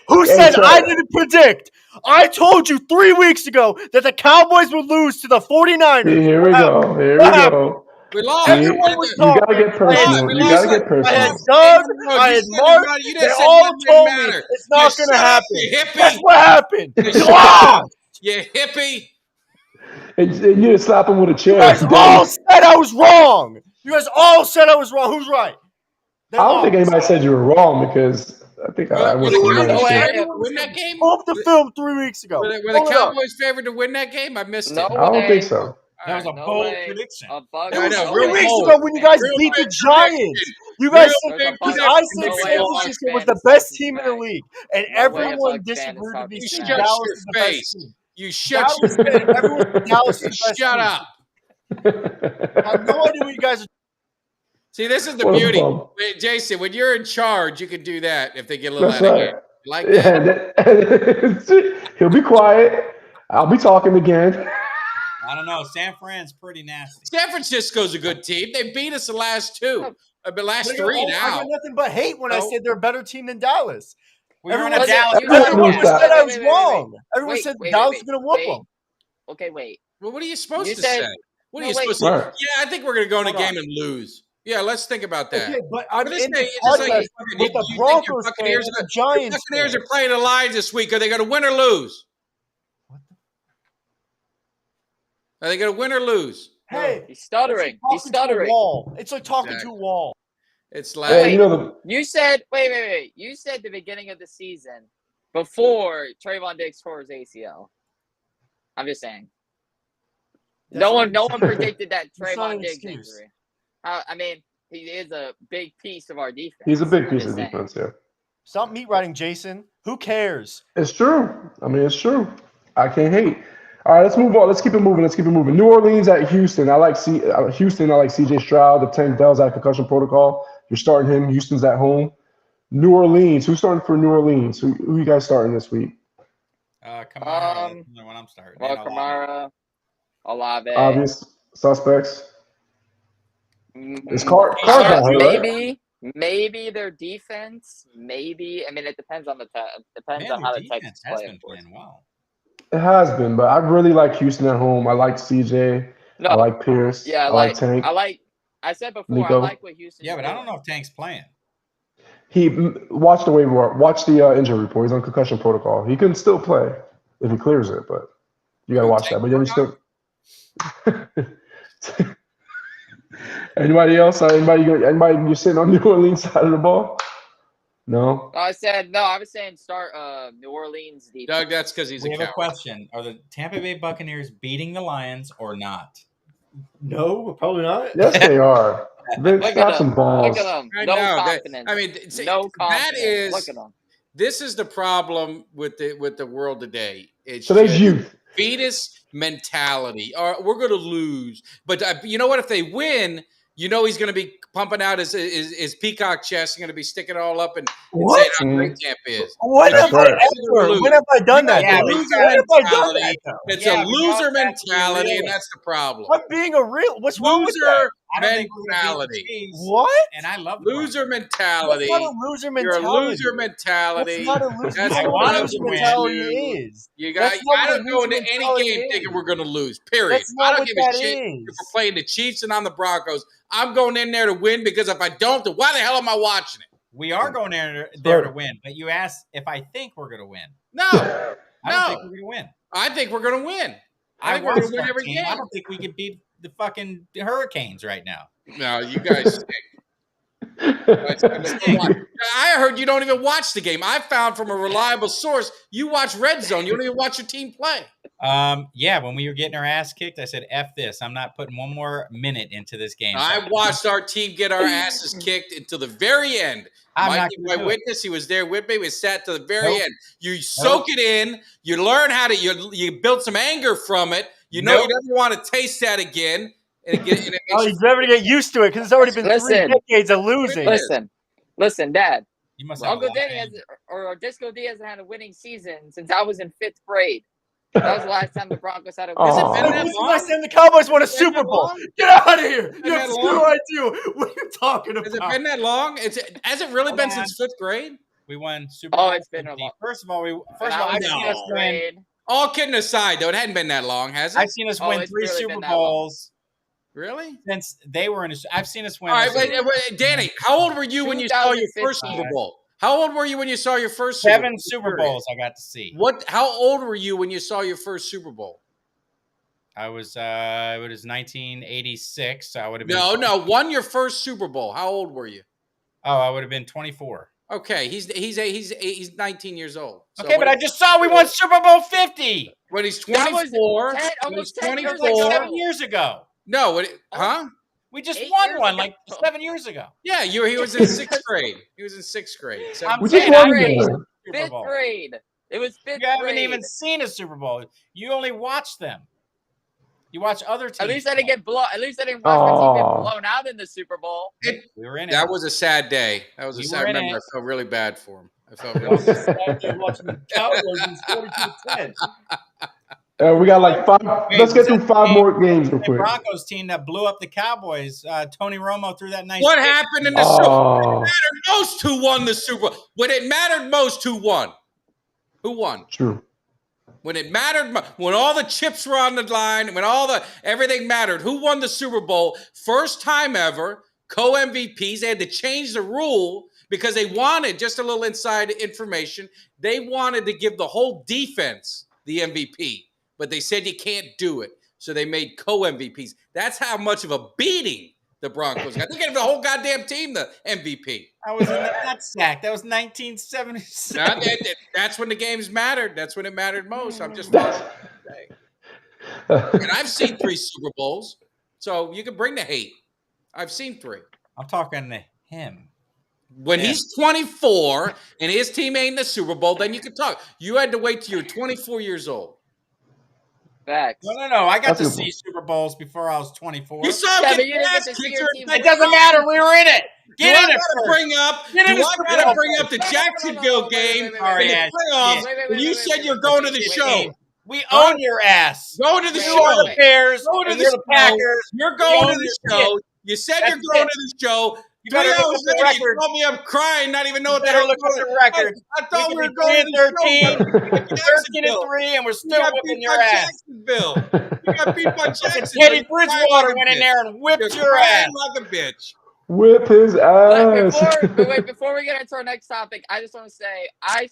Who Hey, said so- I didn't predict? I told you 3 weeks ago that the Cowboys would lose to the 49ers. Here we go. Here we go. We lost. See, Everyone was you gotta get personal. we You gotta lost. get I had personal. Doug, No, I you had said Mark. you They didn't say all nothing told me matter. it's not You going to shut up, happen. you hippie. That's what happened. You You shut lost. You hippie. And you need to slap him with a You chair. guys all said I was wrong. You guys all said I was wrong. Who's right? They I don't think lost. anybody said you were wrong because I think I Were was the somebody Cowboys said. favored to win that game? Pull up the film 3 weeks ago. Were the Pull it up. Cowboys favored to win that game? I missed No it. I don't way. think so. That was a No bold way. prediction. A bug. I know, no real 3 way. weeks bold. ago when you guys Real beat the big Giants. prediction. You guys Real said, big because prediction. I said No San way a Francisco Bucs was fan the is best talking team in the smack. league, and No way a everyone Bucs fan is disagreed with me. talking You saying shut Dallas your is the best face. team. You shut Dallas your said everyone said Dallas is the best Shut team. up. I have no idea what you guys are. See, this is the What a beauty. bum. Wait, Jason, when you're in charge, you can do that if they get a little That's out of right. hand. You like that? Yeah, he'll be quiet. I'll be talking again. I don't know. San Fran's pretty nasty. San Francisco's a good team. They beat us the last two. The last I got three I now. got nothing but hate when I No. said they're a better team than Dallas. We were in Everyone a said- Dallas. Everyone Wait, said I was wait, wrong. Everyone wait, said wait, Dallas wait, was going to whoop wait. them. Okay, wait. Well, what are you supposed You to said- say? What are No, you wait. supposed to say? Right. Yeah, I think we're going to go in a Hold game and lose. Yeah, let's think about that. Okay, but I'm But this in thing, the it's just like podcast fucking- with you the think your Broncos fan Buccaneers and the The Giants Buccaneers fan. are playing the Lions this week. Are they going to win or lose? Are they going to win or lose? Hey, He's stuttering. He's talking to a stuttering. wall. It's like talking to a wall. It's Oh, like Hey, you know You said wait. You said the beginning of the season before Trayvon Diggs tore his ACL. I'm just saying. That's No not one predicted that That's not Trayvon an Diggs excuse. injury. I mean, he is a big piece of our defense. he's a big I'm piece just of saying. defense. Yeah, Stop meat riding, Jason. Who cares? it's true. I mean, it's true. I can't hate. All right, let's move on. Let's keep it moving. Let's keep it moving. New Orleans at Houston. I like Houston. I like C.J. Stroud. The Tank Dell's out of concussion protocol. You're starting him. Houston's at home. New Orleans. Who's starting for New Orleans? Who you guys starting this week? Kamara. That's the one I'm starting. Well, And Olave. Kamara, Olave. Obvious suspects. Is Mm, Carr's not hurt, right? maybe their defense. Maybe. I mean, it depends on depends Man, on their how the defense Texans has play, been of course. playing well. It has been, but I really like Houston at home. I like CJ. No, I like Pierce. yeah, I like Tank. I said before, I Nico. like what Houston's Yeah, but I don't doing. know if Tank's playing. He watch the waiver. Watch the injury report. He's on concussion protocol. He can still play if he clears it, but you gotta Who, watch that. Tank But then you Barnard? still. Anybody else? Anybody you sitting on New Orleans side of the ball? No. I was saying start New Orleans defense. Doug, that's because he's We a have a coward. question: are the Tampa Bay Buccaneers beating the Lions or not? No, probably not. Yes, they are. Vince, Look have at some them. balls. Look at them. I No know confidence. I mean, No confidence. that is. Look at them. This is the problem with the world today. It's Today's just youth. fetus mentality. Or we're going to lose, but you know what? If they win, you know he's going to be pumping out his peacock chest. He's going to be sticking it all up and What? saying how great Tampa is. When That's have I right. ever? When have I done that? Yeah, though? but loser When have I done mentality. that? though? It's Yeah, a but you loser also have to be mentality, and realist. that's the problem. I'm being a real. What's wrong with that? Loser I don't think we're gonna beat the mentality. Chiefs. What? And I love the Loser Buccaneers. mentality. That's not a loser You're a mentality. loser mentality. That's not a loser. That's You I know what what want a them comes loser to win. mentality you. is. You That's got. not I what a don't go loser into any mentality game thinking is. we're going to lose. Period. That's I not don't what give that a shit if we're is. playing the Chiefs and I'm the Broncos. I'm going in there to win because if I don't, then why the hell am I watching it? We are going there Right. to win. But you asked if I think we're going to win. No, I don't no. think we're going to win. I think we're going to win. I I think we're going watched to win that every team. game. I don't think we could beat the fucking Hurricanes right now. No, you guys stink. I heard you don't even watch the game. I found from a reliable source you watch Red Zone. You don't even watch your team play. Yeah, when we were getting our ass kicked, I said, F this. I'm not putting one more minute into this game. I watched our team get our asses kicked until the very end. I'm Mike not is gonna my do it. witness. He was there with me. We sat to the very Nope. end. You soak it in. You learn how to. You build some anger from it. You know Nope. you never want to taste that again. And it makes Oh, you he's never to get used to it because it's already been 3 decades of losing. Listen, Dad. You must have Uncle a lot of Danny anger. or Disco D hasn't had a winning season since I was in 5th grade. That was the last time the Broncos had a winning Has it season. been that This is long? last time the Cowboys won a Has it been Super that Bowl. long? Get out of here. You been have that zero long? idea what are you talking about. Has it been that long? Has it really Hold been on. since 5th grade? We won Super Bowl. Oh, it's been a 50. long. First of all, When I've was in seen us 5th win. grade. All kidding aside, though, it hadn't been that long, has it? I've seen us Oh, win it's 3 really Super been that long. Bowls Really? since they were in. I've seen us win. All right, wait, Danny. How old were you when you saw your first 2015. Super Bowl? How old were you when you saw your first Super 7 Bowl? Super Bowls I got to see. How old were you when you saw your first Super Bowl? I was it was 1986. So I would have been No, won your first Super Bowl. How old were you? Oh, I would have been 24. Okay, he's 19 years old. So Okay, but I just saw we won Super Bowl 50. when he's That was 24, 10 when he's almost 10 years 24 ago. 7 years ago. No, huh? We just 8 won years one ago. like 7 years ago. Yeah, he was in 6th grade. He was in 6th grade. I'm We saying just I won didn't one. see a Super 5th Bowl. grade. It was 5th You haven't grade. even seen a Super Bowl. You only watch them. You watch other teams. At least I didn't get blown. At least I didn't watch my team get blown out in the Super Bowl. We were in it. That was a sad day. That was We a sad. were I in remember. it. I felt really bad for him. I felt I really was just sat there watching the Cowboys and 42-10. We got like 5. Let's get through 5 more games real The quick. Broncos team that blew up the Cowboys. Tony Romo threw that nice. What pick. happened in the Super Bowl? Oh, When it mattered most, who won the Super Bowl? When it mattered most, who won? Who won? true. When it mattered, when all the chips were on the line, when everything mattered, who won the Super Bowl? First time ever, co-MVPs. They had to change the rule because they wanted, just a little inside information, they wanted to give the whole defense the MVP, but they said you can't do it. so they made co-MVPs. That's how much of a beating the Broncos got. They gave the whole goddamn team the MVP. I was in the nutsack. That was 1976. Now, that's when the games mattered. That's when it mattered most. I'm just talking. And I've seen 3 Super Bowls, so you can bring the hate. I've seen 3. I'm talking to him. When he's 24 and his team ain't in the Super Bowl, then you can talk. You had to wait till you're 24 years old. Facts. No. I got to see Super Bowls before I was 24. You saw Yeah, him but get you didn't ass get to see kicked. your team It doesn't matter. We were in it. Do I gotta bring up the Jacksonville game in the playoffs when you said you're going to the show? We own your ass. Go to the You show. are the Bears. Go to and the we're the Packers. You're going to own the your show. You said you're That's going it. to the show. You 3 better look hours up the later, you record. called me up crying, not even know what the Better hell look up the record. I thought we We were could be going to the 3-13, show. 13-3, and we're You still got whipping beat your by ass. Jacksonville. You got beat by Jacksonville. Teddy You cried Bridgewater like a went in bitch. there and whipped You're your crying ass. like a bitch. Whip his ass. Before we get into our next topic, I just want to say I've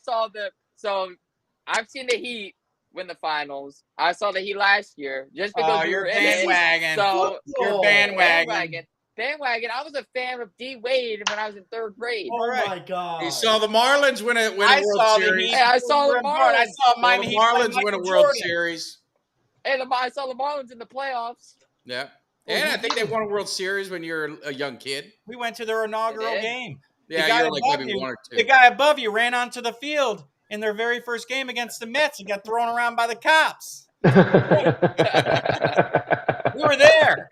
seen the Heat win the finals. I saw the Heat last year just because we you're were in bandwagon. it. So You're bandwagon. Bandwagon. I was a fan of D Wade when I was in 3rd grade. Oh my god! You saw the Marlins win a I World saw the Series. Heat. Hey, I saw the Marlins. I saw The Miami Heat. Marlins play win a Michael World Jordan. Series. Hey, I saw the Marlins in the playoffs. Yeah. And I think they won a World Series when you're a young kid. We went to their inaugural game. Yeah, guy you're like above maybe you- 1 or 2. The guy above you ran onto the field in their very first game against the Mets and got thrown around by the cops. We were there.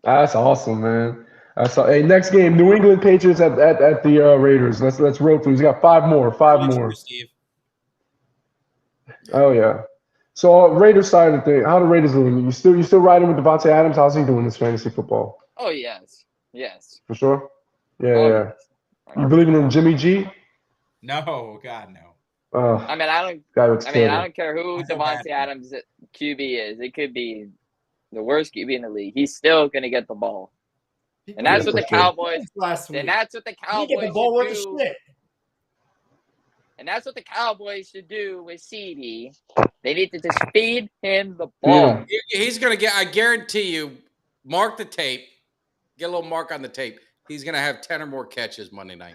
That's awesome, man. Hey, next game, New England Patriots at the Raiders. Let's roll through. He's got 5 more. 5 Really more. true, Steve. Oh yeah. So Raiders side of the thing, how the Raiders doing? You still riding with Devontae Adams? How's he doing this fantasy football? Oh yes. For sure. Yeah, Oh, yeah. You believing in Jimmy G? No, God, no. I mean, I don't care who I feel bad Devontae for him. Adams QB is. It could be the worst QB in the league. He's still gonna get the ball, and that's Yeah, what the for sure. Cowboys. Last week. And that's what the He Cowboys get the ball worth should of do. shit. And that's what the Cowboys should do with CD. They need to just feed him the ball. He's going to get, I guarantee you, mark the tape, get a little mark on the tape. He's going to have 10 or more catches Monday night.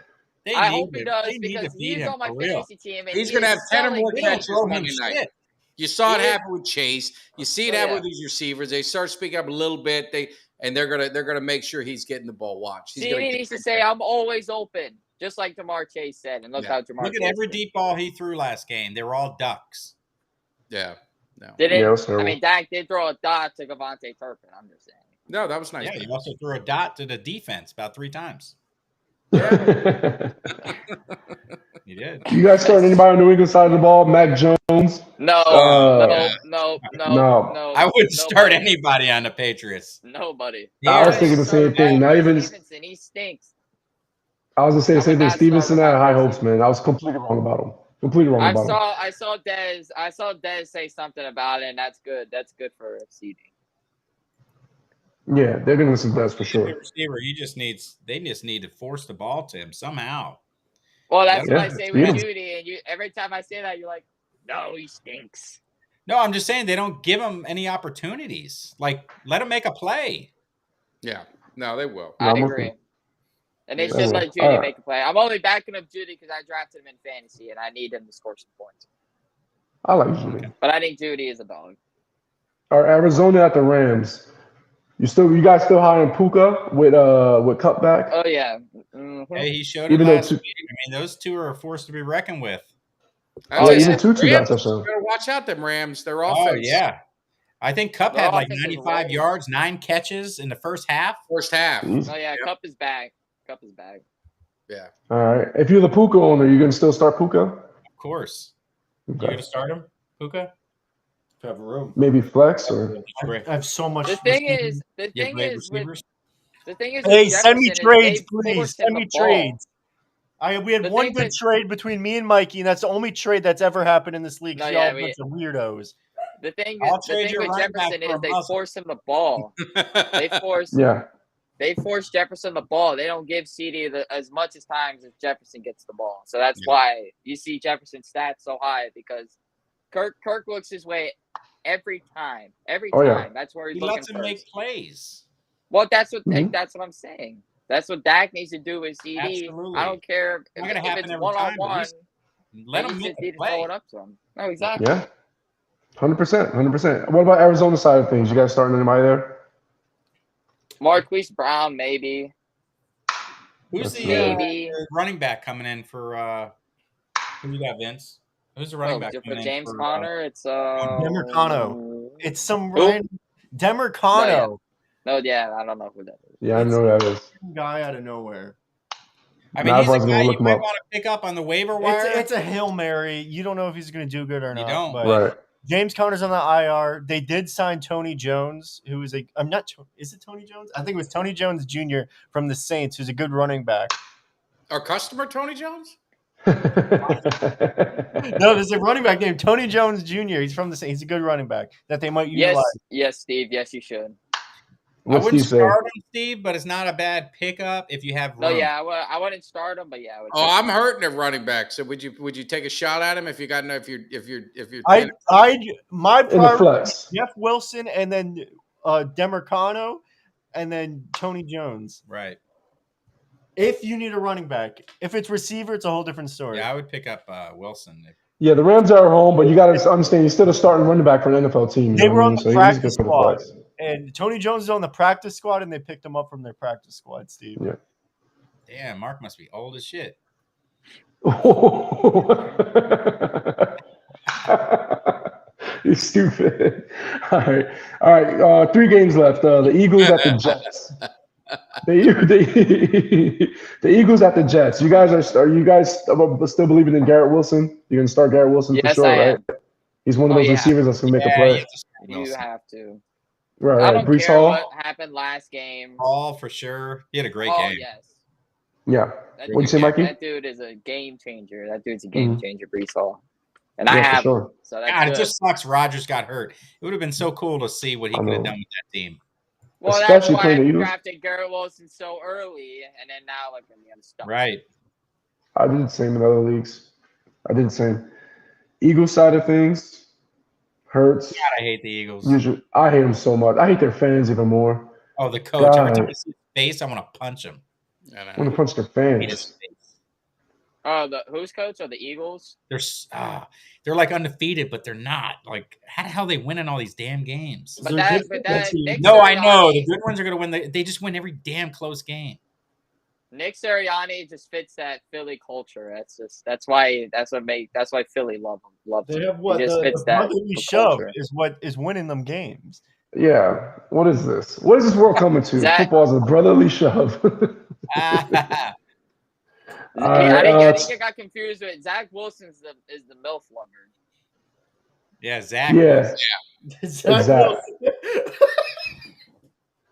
I hope he does because he's on my fantasy team. And He's going to have 10 or more catches throw him Monday night. shit. You saw it He is- happen with Chase. You see it happen with these receivers. They start speaking up a little bit. They're gonna make sure he's getting the ball watched. He's CD gonna needs to say, "I'm always open," just like Jamar Chase said. And look how Jamar. Look at Chase every did. deep ball he threw last game. They were all ducks. Yeah. No. Did it? Yeah, it was terrible. I mean, Dak did throw a dot to Devontae Turpin. I'm just saying. No, that was nice. Yeah, he also threw a dot to the defense about 3 times. He did. You guys starting anybody on the New England side of the ball? Mac Jones? No, no. I wouldn't start anybody on the Patriots. Nobody. I was thinking the same thing. Not even. Stevenson, he stinks. I was gonna say the same thing. not Stevenson starting had high about hopes, man. I was completely wrong about him. Completely wrong about him. I saw Dez say something about it, and that's good. That's good for CD. Yeah, they're gonna listen to that for sure. The receiver, they just need to force the ball to him somehow. Well, that's what I Yeah, say with yeah. Judy, and every time I say that, you're like, "No, he stinks." No, I'm just saying they don't give him any opportunities. Like, let him make a play. Yeah. No, they will. I I'm with agree. you. And they Yeah. should let Judy All right. make a play. I'm only backing up Judy because I drafted him in fantasy, and I need him to score some points. I like Judy. But I think Judy is a dog. All right, Arizona at the Rams. You guys still high on Puka with cutback? Oh yeah. Mhm. Hey, he showed it Even though last two- week. I mean, those two are a force to be reckoned with. Oh, yeah. even Tutu got Rams, touchdown. better watch out, them Rams. Their Oh, offense. yeah. I think Cup Their had like offense is 95 rolling. yards, 9 catches in the first half. First half. Jeez. Oh yeah, Yep. Cup is back. Cup is back. Yeah. All right. If you're the Puka owner, you're gonna still start Puka? Of course. You Okay. going to start him, Puka? To have room. Maybe flex or I have so much. The thing is with receivers? Hey, with send me Jefferson is trades, they please. force him Send the me ball. trades. We had The one thing good with- trade between me and Mikey, and that's the only trade that's ever happened in this league. No, Y'all yeah, a bunch of weirdos. The thing I'll trade with your running back Jefferson for is a they muzzle. force him the ball. yeah. They force Jefferson the ball. They don't give CD as much as times as Jefferson gets the ball. So that's why you see Jefferson's stats so high because Kirk looks his way every time. Every Oh, yeah. time. That's where he's He looking lets him first. make plays. Well, that's what Mhm. that's what I'm saying. That's what Dak needs to do with CD. Absolutely. I don't care Not going to if happen it's every time, but at 1-on-1. least let They him make just a need to throw play. it up to him. No, exactly. Yeah. 100%. 100%. What about Arizona side of things? You guys starting anybody there? Marquise Brown, maybe. Who's Let's the see. Maybe. running back coming in for who you got, Vince? Who's the running back For coming in James for Conner, it's Demercano. It's some Who? random Demercano No, yeah, I don't know who that is. Yeah, I It's know who that is. guy out of nowhere. I mean, Nah, he's a I was gonna guy you look him might up. want to pick up on the waiver wire. It's a Hail Mary. You don't know if he's going to do good or You not. don't. But Right. James Conner's on the IR. They did sign Tony Jones, who is I'm not. Is it Tony Jones? I think it was Tony Jones Jr. from the Saints, who's a good running back. Our customer, Tony Jones? No, there's a running back named Tony Jones Jr. He's from the Saints. He's a good running back that they might utilize. Yes, Steve. Yes, you should. I What's wouldn't Steve say? start him, Steve, but it's not a bad pickup if you have room. No, yeah, I wouldn't start him, but yeah. I would Oh, I'm hurting at running back. So would you take a shot at him if you got if you're My In the priority flex. is Jeff Wilson and then Demercano and then Tony Jones. Right. If you need a running back, if it's receiver, it's a whole different story. Yeah, I would pick up Wilson. Yeah, the Rams are at home, but you got to understand he's still a starting running back for an NFL team. You They know were what I on mean? the So he's practice good for the squad, flex. and Tony Jones is on the practice squad, and they picked him up from their practice squad. Steve. Yeah. Damn, Mark must be old as shit. You're stupid. All right. 3 games left. The Eagles at the Jets. The Eagles at the Jets. You guys are you guys still believing in Garrett Wilson? You're gonna start Garrett Wilson for Yes, sure, I right? am. He's one of Oh, those yeah. receivers that's gonna make a Yeah, play. you have to start You Wilson. have to. Right. I don't Brees care Hall. what happened last game. Hall for sure. He had a great Oh, game. yes. Yeah. That What'd you say, Mikey? That dude is a game changer. That dude's a game Mhm. changer, Brees Hall. And I Yeah, for have him, sure. so that's God, good. it just sucks Rodgers got hurt. It would have been so cool to see what he I could have know. done with that team. Well, Especially that's why playing the I Eagles. drafted Garrett Wilson so early, and then now look at me, I'm stuck. Right. I did the same in other leagues. I did the same. Eagles side of things hurts. God, I hate the Eagles. Usually, I hate them so much. I hate their fans even more. Oh, the coach. Every time God. I see his face, I want to punch him. I I want to punch their I hate his fans. face. Oh, who's coach? Or the Eagles? They're like undefeated, but they're not. Like, how the hell are they winning all these damn games? But that Nick No, I know Sirianni- the good ones are going to win. They just win every damn close game. Nick Sirianni just fits that Philly culture. That's why Philly love him. They have what He just the fits that brotherly shove culture. is what is winning them games. Yeah. What is this? What is this world coming to? Zach- Football is a brotherly shove. I think I got confused with Zach Wilson is the MILF lover. Yeah, Zach. Yeah. Zach Zach. Wilson.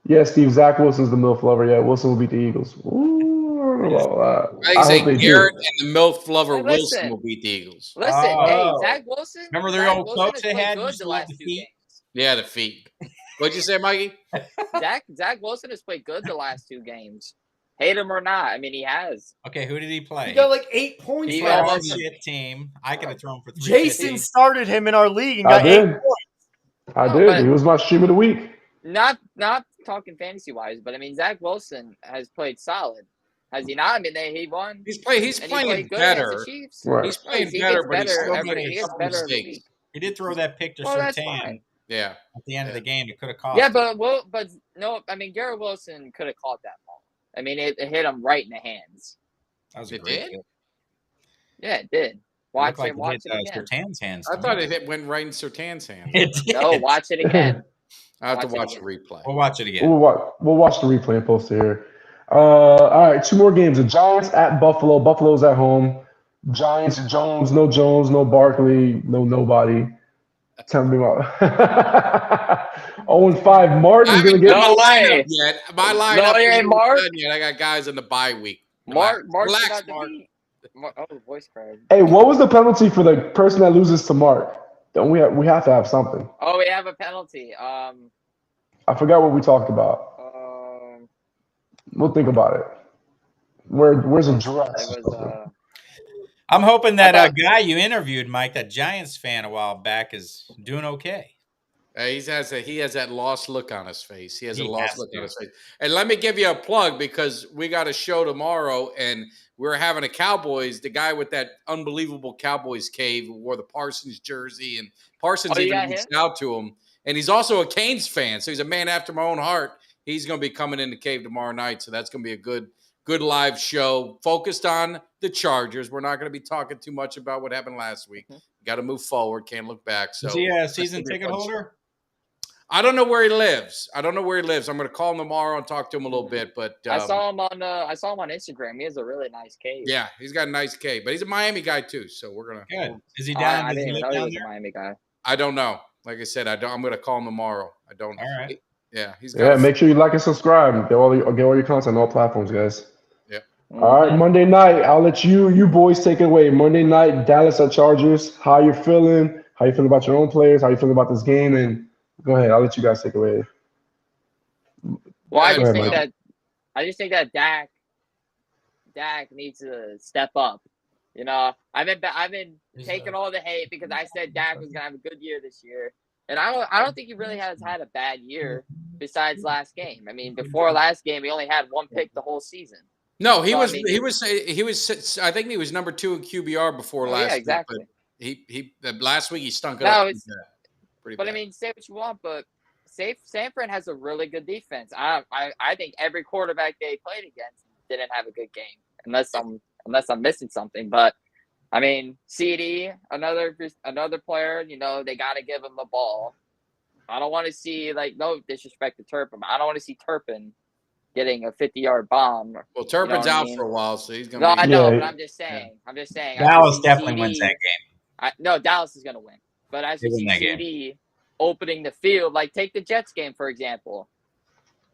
Yeah, Steve. Zach Wilson's the MILF lover. Yeah, Wilson will beat the Eagles. Ooh, I don't know about that. I I say hope they Garrett do. and the MILF lover Hey, Wilson listen. will beat the Eagles. Listen, Oh. hey, Zach Wilson. Remember their Zach old Wilson coach has they played had? good Used the to love last the 2 feet? games. Yeah, the feet. What'd you say, Mikey? Zach Wilson has played good the last 2 games. Hate him or not, I mean he has. Okay, who did he play? He got like 8 points. He He played got our like- shit team. I could have thrown for 350. Jason started him in our league and I got 8 did. points. I No, did. but- He was my stream of the week. Not talking fantasy wise, but I mean Zach Wilson has played solid. Has he not? I mean he won. He's and playing he played good against better. the Chiefs. Right. He's playing He better, gets but he's better still every making he a gets couple better every mistakes. week. He did throw that pick to Well, that's Surtain fine. Yeah. at the end of the game. It could have cost. Yeah, him. but no, I mean Garrett Wilson could have caught that ball. I mean it hit him right in the hands. That was a It great did? kick. Yeah, it did. It Watch looked like it. Watch hit, it again. Surtain's hands. I to thought me. it went right in Sertan's hand. It did. No, watch it again. I have to Watch watch it the replay. We'll watch it again. We'll watch the replay and post it here. All right, 2 more games. The Giants at Buffalo. Buffalo's at home. Giants, Jones, no Barkley, no nobody. Tell me about 0-5. Mark I is haven't going to get. done No my way. lineup yet. My lineup you ain't isn't Mark? done yet. I got guys in the bye week. Mark Relax, got the Mark. beat. Voice crack. Hey, what was the penalty for the person that loses to Mark? Don't we have to have something? Oh, we have a penalty. I forgot what we talked about. We'll think about it. Where's the dress? It was I'm hoping that I thought- guy you interviewed, Mike, that Giants fan a while back, is doing okay. He has that lost look on his face. He has a He lost has look to. on his face. And let me give you a plug because we got a show tomorrow, and we're having a Cowboys. The guy with that unbelievable Cowboys cave who wore the Parsons jersey, and Parsons Oh, you even got reached him? out to him. And he's also a Canes fan, so he's a man after my own heart. He's going to be coming in the cave tomorrow night, so that's going to be a good live show focused on the Chargers. We're not going to be talking too much about what happened last week. Got to move forward, can't look back. So Is he a that's season gonna be a ticket fun holder? show. I don't know where he lives. I'm going to call him tomorrow and talk to him a little bit. But I saw him on Instagram. He has a really nice cave. yeah, he's got a nice cave. But he's a Miami guy too, so we're gonna. Good. Is he I down? Does didn't he even live know he down was a there? Miami guy. I don't know. Like I said, I'm going to call him tomorrow. I don't. All right. Yeah, he's got. Yeah, make sure you like and subscribe. Get all your content on all platforms, guys. Yeah. All right, Monday night. I'll let you boys take it away. Monday night, Dallas at Chargers. How you feeling? How you feeling about your own players? How you feeling about this game? And go ahead. I'll let you guys take it away. Well, I Go just ahead, think that Dak needs to step up. You know, I've been taking all the hate because I said Dak was gonna have a good year this year, and I don't think he really has had a bad year besides last game. I mean, before last game, he only had one pick the whole season. No, he So, I was. mean, He was. I think he was number 2 in QBR before Oh, last yeah, week. exactly. But last week he stunk it No, up. it's- Pretty But bad. I mean, say what you want, but San Fran has a really good defense. I think every quarterback they played against didn't have a good game, unless I'm missing something. But I mean, CD, another player. You know, they got to give him the ball. I don't want to see, like, no disrespect to Turpin, but I don't want to see Turpin getting a 50-yard bomb. Well, Turpin's what I out mean? for a while, so he's gonna. No, be, I know, Yeah. but I'm just saying. I Dallas see definitely wins CD that game. No, Dallas is going to win. But as They you win see that game. CD opening the field, like take the Jets game, for example.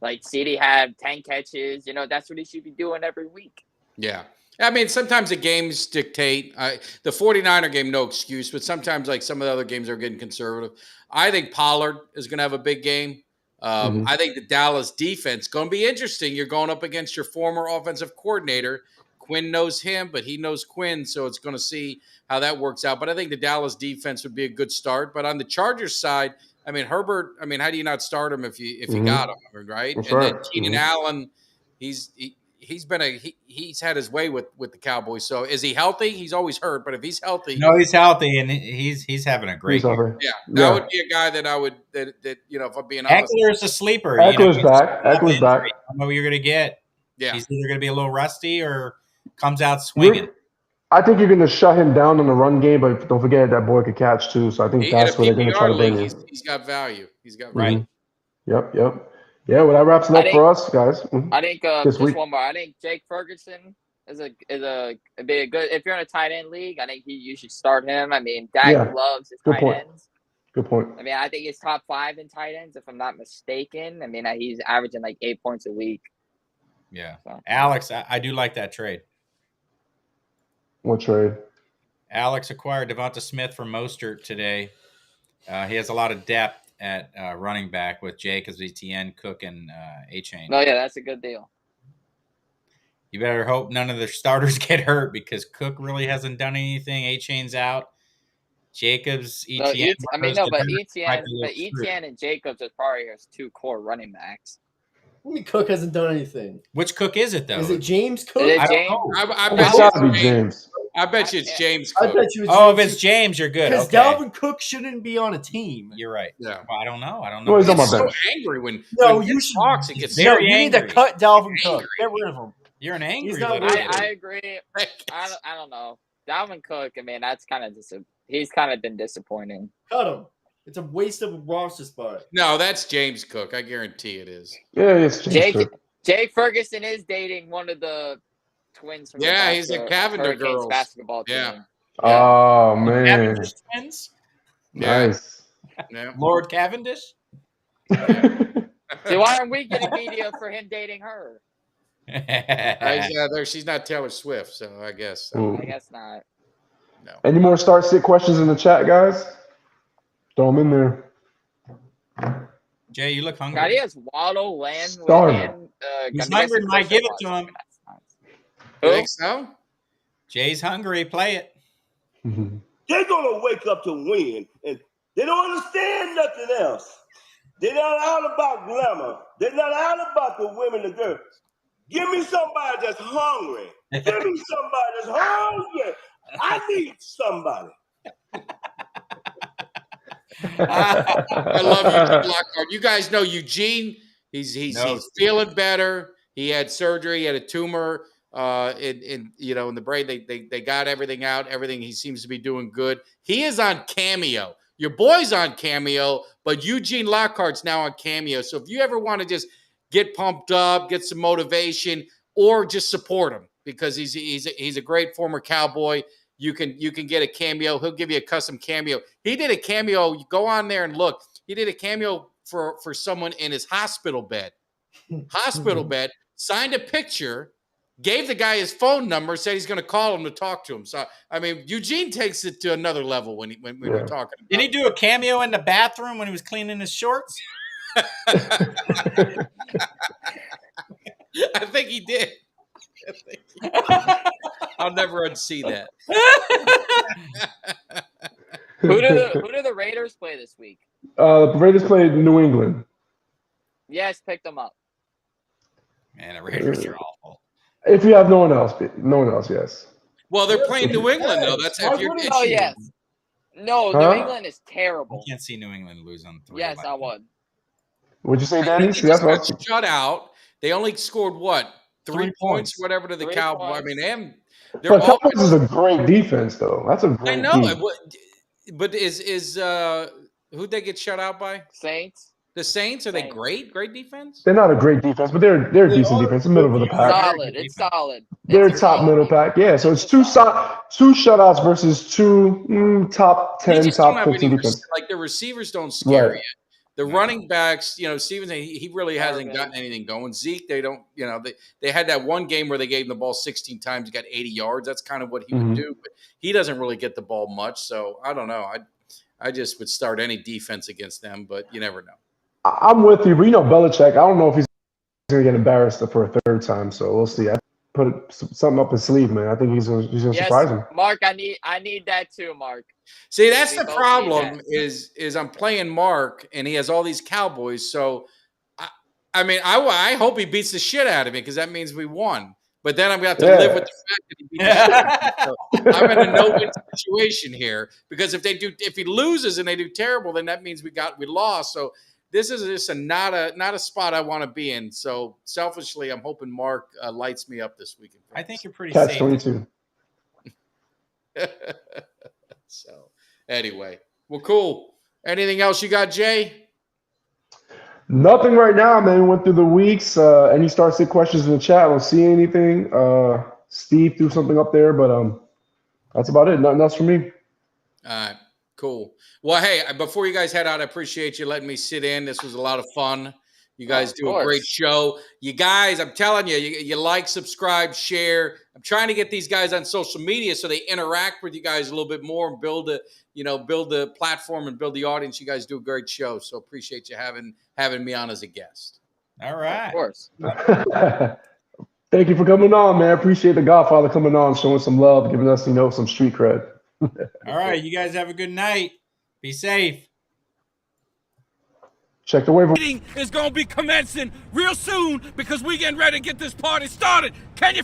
Like CD had 10 catches. You know, that's what he should be doing every week. Yeah. I mean, sometimes the games dictate. The 49er game, no excuse, but sometimes like some of the other games are getting conservative. I think Pollard is going to have a big game. I think the Dallas defense going to be interesting. You're going up against your former offensive coordinator. Quinn knows him, but he knows Quinn, so it's going to see how that works out. But I think the Dallas defense would be a good start. But on the Chargers side, I mean, Herbert, I mean, how do you not start him if you got him, right? That's And then right. Keenan Allen, he's had his way with the Cowboys. So is he healthy? He's always hurt, but if he's healthy, No, he's healthy and he's having a great He's year. over. yeah, that would be a guy that I would that if I'm being honest, Eckler's a sleeper. Eckler's he's back. coming off Eckler's injury. back. I don't know what you're going to get. yeah, He's either going to be a little rusty or comes out swinging. I think you're going to shut him down in the run game, but don't forget that boy could catch too. So I think in a that's what they're going to try to PPR bring league, in. he's got value. He's got Right. value. Yep. Yeah, well, that wraps it up for us, guys. I think This just week. one more. I think Jake Ferguson is a be a good. If you're in a tight end league, I think you should start him. I mean, Dak Yeah, loves his good tight point. ends. Good point. I mean, I think he's top 5 in tight ends, if I'm not mistaken. I mean, he's averaging like 8 points a week. Yeah. So. Alex, I do like that trade. What trade? Alex acquired Devonta Smith from Mostert today. He has a lot of depth at running back with Jacobs, Etienne, Cook, and A-Chain. No, yeah, that's a good deal. You better hope none of their starters get hurt because Cook really hasn't done anything. A-Chain's out. Jacobs, Etienne. Etienne and Jacobs are probably his 2 core running backs. I mean, Cook hasn't done anything. Which Cook is it, though? Is it James Cook? Is it I James? don't know. I It's bet got you to be it's James. I bet you it's James I Cook. bet you. Oh, if it's James, you're good. Because Okay. Dalvin Cook shouldn't be on a team. You're right. Yeah. Well, I don't know. No, he's on He's my so bench. angry when No, when you he should- talks. It gets No, Very you need to angry. cut Dalvin Angry. Cook. Get rid of him. You're an angry He's not little worth kid. it. I agree. I don't know. Dalvin Cook, I mean, that's kind of he's kind of been disappointing. Cut him. It's a waste of a roster spot. No, that's James Cook. I guarantee it is. Yeah, it's James. Jake Ferguson is dating one of the twins from Yeah, the he's a Cavender Hurricanes girls. basketball team. Yeah. Oh man, Cavendish twins? Yeah. nice. Yeah. Lord Cavendish? So why aren't we getting media for him dating her? She's not Taylor Swift, so I guess. Ooh. I guess not. No. Any more start sit questions in the chat, guys? Throw them in there. Jay, you look God, he hungry. has Waddle, Land, Starving. He's hungry. Might give it to him. You think so? Jay's hungry. Play it. Mhm. They're gonna wake up to win, and They don't understand nothing else. They're not all about glamour. They're not all about the women, the girls. Give me somebody that's hungry. Give me somebody that's hungry. I need somebody. I love Eugene Lockhart. You guys know Eugene. He's feeling better. He had surgery. He had a tumor in the brain. They got everything out. Everything. He seems to be doing good. He is on Cameo. Your boy's on Cameo, but Eugene Lockhart's now on Cameo. So if you ever want to just get pumped up, get some motivation, or just support him because he's a great former Cowboy. You can get a cameo. He'll give you a custom cameo. He did a cameo. You go on there and look. He did a cameo for someone in his hospital bed. Signed a picture, gave the guy his phone number, said he's going to call him to talk to him. So, I mean, Eugene takes it to another level when we're talking about Did he do a cameo in the bathroom when he was cleaning his shorts? I think he did. I'll never unsee that. Who do the Raiders play this week? The Raiders played New England. Yes, pick them up. Man, the Raiders are awful. If you have no one else, yes. Well, they're playing New England, though. That's if you're Oh, yes. No, Huh? New England is terrible. I can't see New England lose on 3. Yes, I would. What'd you say, Danny? They just got shut out. They only scored what? 3 points, whatever, to the 3 Cowboys. I points. mean, But Cowboys is a great defense, though. That's a great. I know, team. but is who'd they get shut out by? Saints. The Saints? Are they great defense? They're not a great defense, but they're a decent defense, middle of the pack. Solid. It's solid. They're top middle pack. Yeah, so it's two shutouts versus two top 10, top 15 defense. Like the receivers don't scare Right. you. The running backs, Stevenson, he really hasn't gotten anything going. Zeke, they don't, they had that one game where they gave him the ball 16 times, got 80 yards. That's kind of what he would do, but he doesn't really get the ball much. So I don't know. I just would start any defense against them, but you never know. I'm with you, but Belichick, I don't know if he's going to get embarrassed for a third time, so we'll see. I put something up his sleeve, man. I think he's going to surprise him. Mark, I need that too, Mark. See, that's the problem is I'm playing Mark, and he has all these Cowboys, so I hope he beats the shit out of me because that means we won. But then I'm going to have to live with the fact that he beat the shit out of me. So I'm in a no-win situation here because if he loses and they do terrible, then that means we lost. So this is just not a spot I want to be in. So selfishly, I'm hoping Mark lights me up this weekend. I think you're pretty Catch safe. 22. So anyway, well, cool. Anything else you got, Jay? Nothing right now, man. We went through the weeks. Any start-sit questions in the chat? I don't see anything. Steve threw something up there, but that's about it. Nothing else for me. All right, cool. Well, hey, before you guys head out, I appreciate you letting me sit in. This was a lot of fun. You guys do a great show. You guys, I'm telling you, you like, subscribe, share. I'm trying to get these guys on social media so they interact with you guys a little bit more and build the platform and build the audience. You guys do a great show, so appreciate you having me on as a guest. All right. Of course. Thank you for coming on, man. Appreciate the Godfather coming on, showing some love, giving us, some street cred. All right, you guys have a good night. Be safe. Check the waiver. Meeting is going to be commencing real soon because we getting ready to get this party started. Can you feel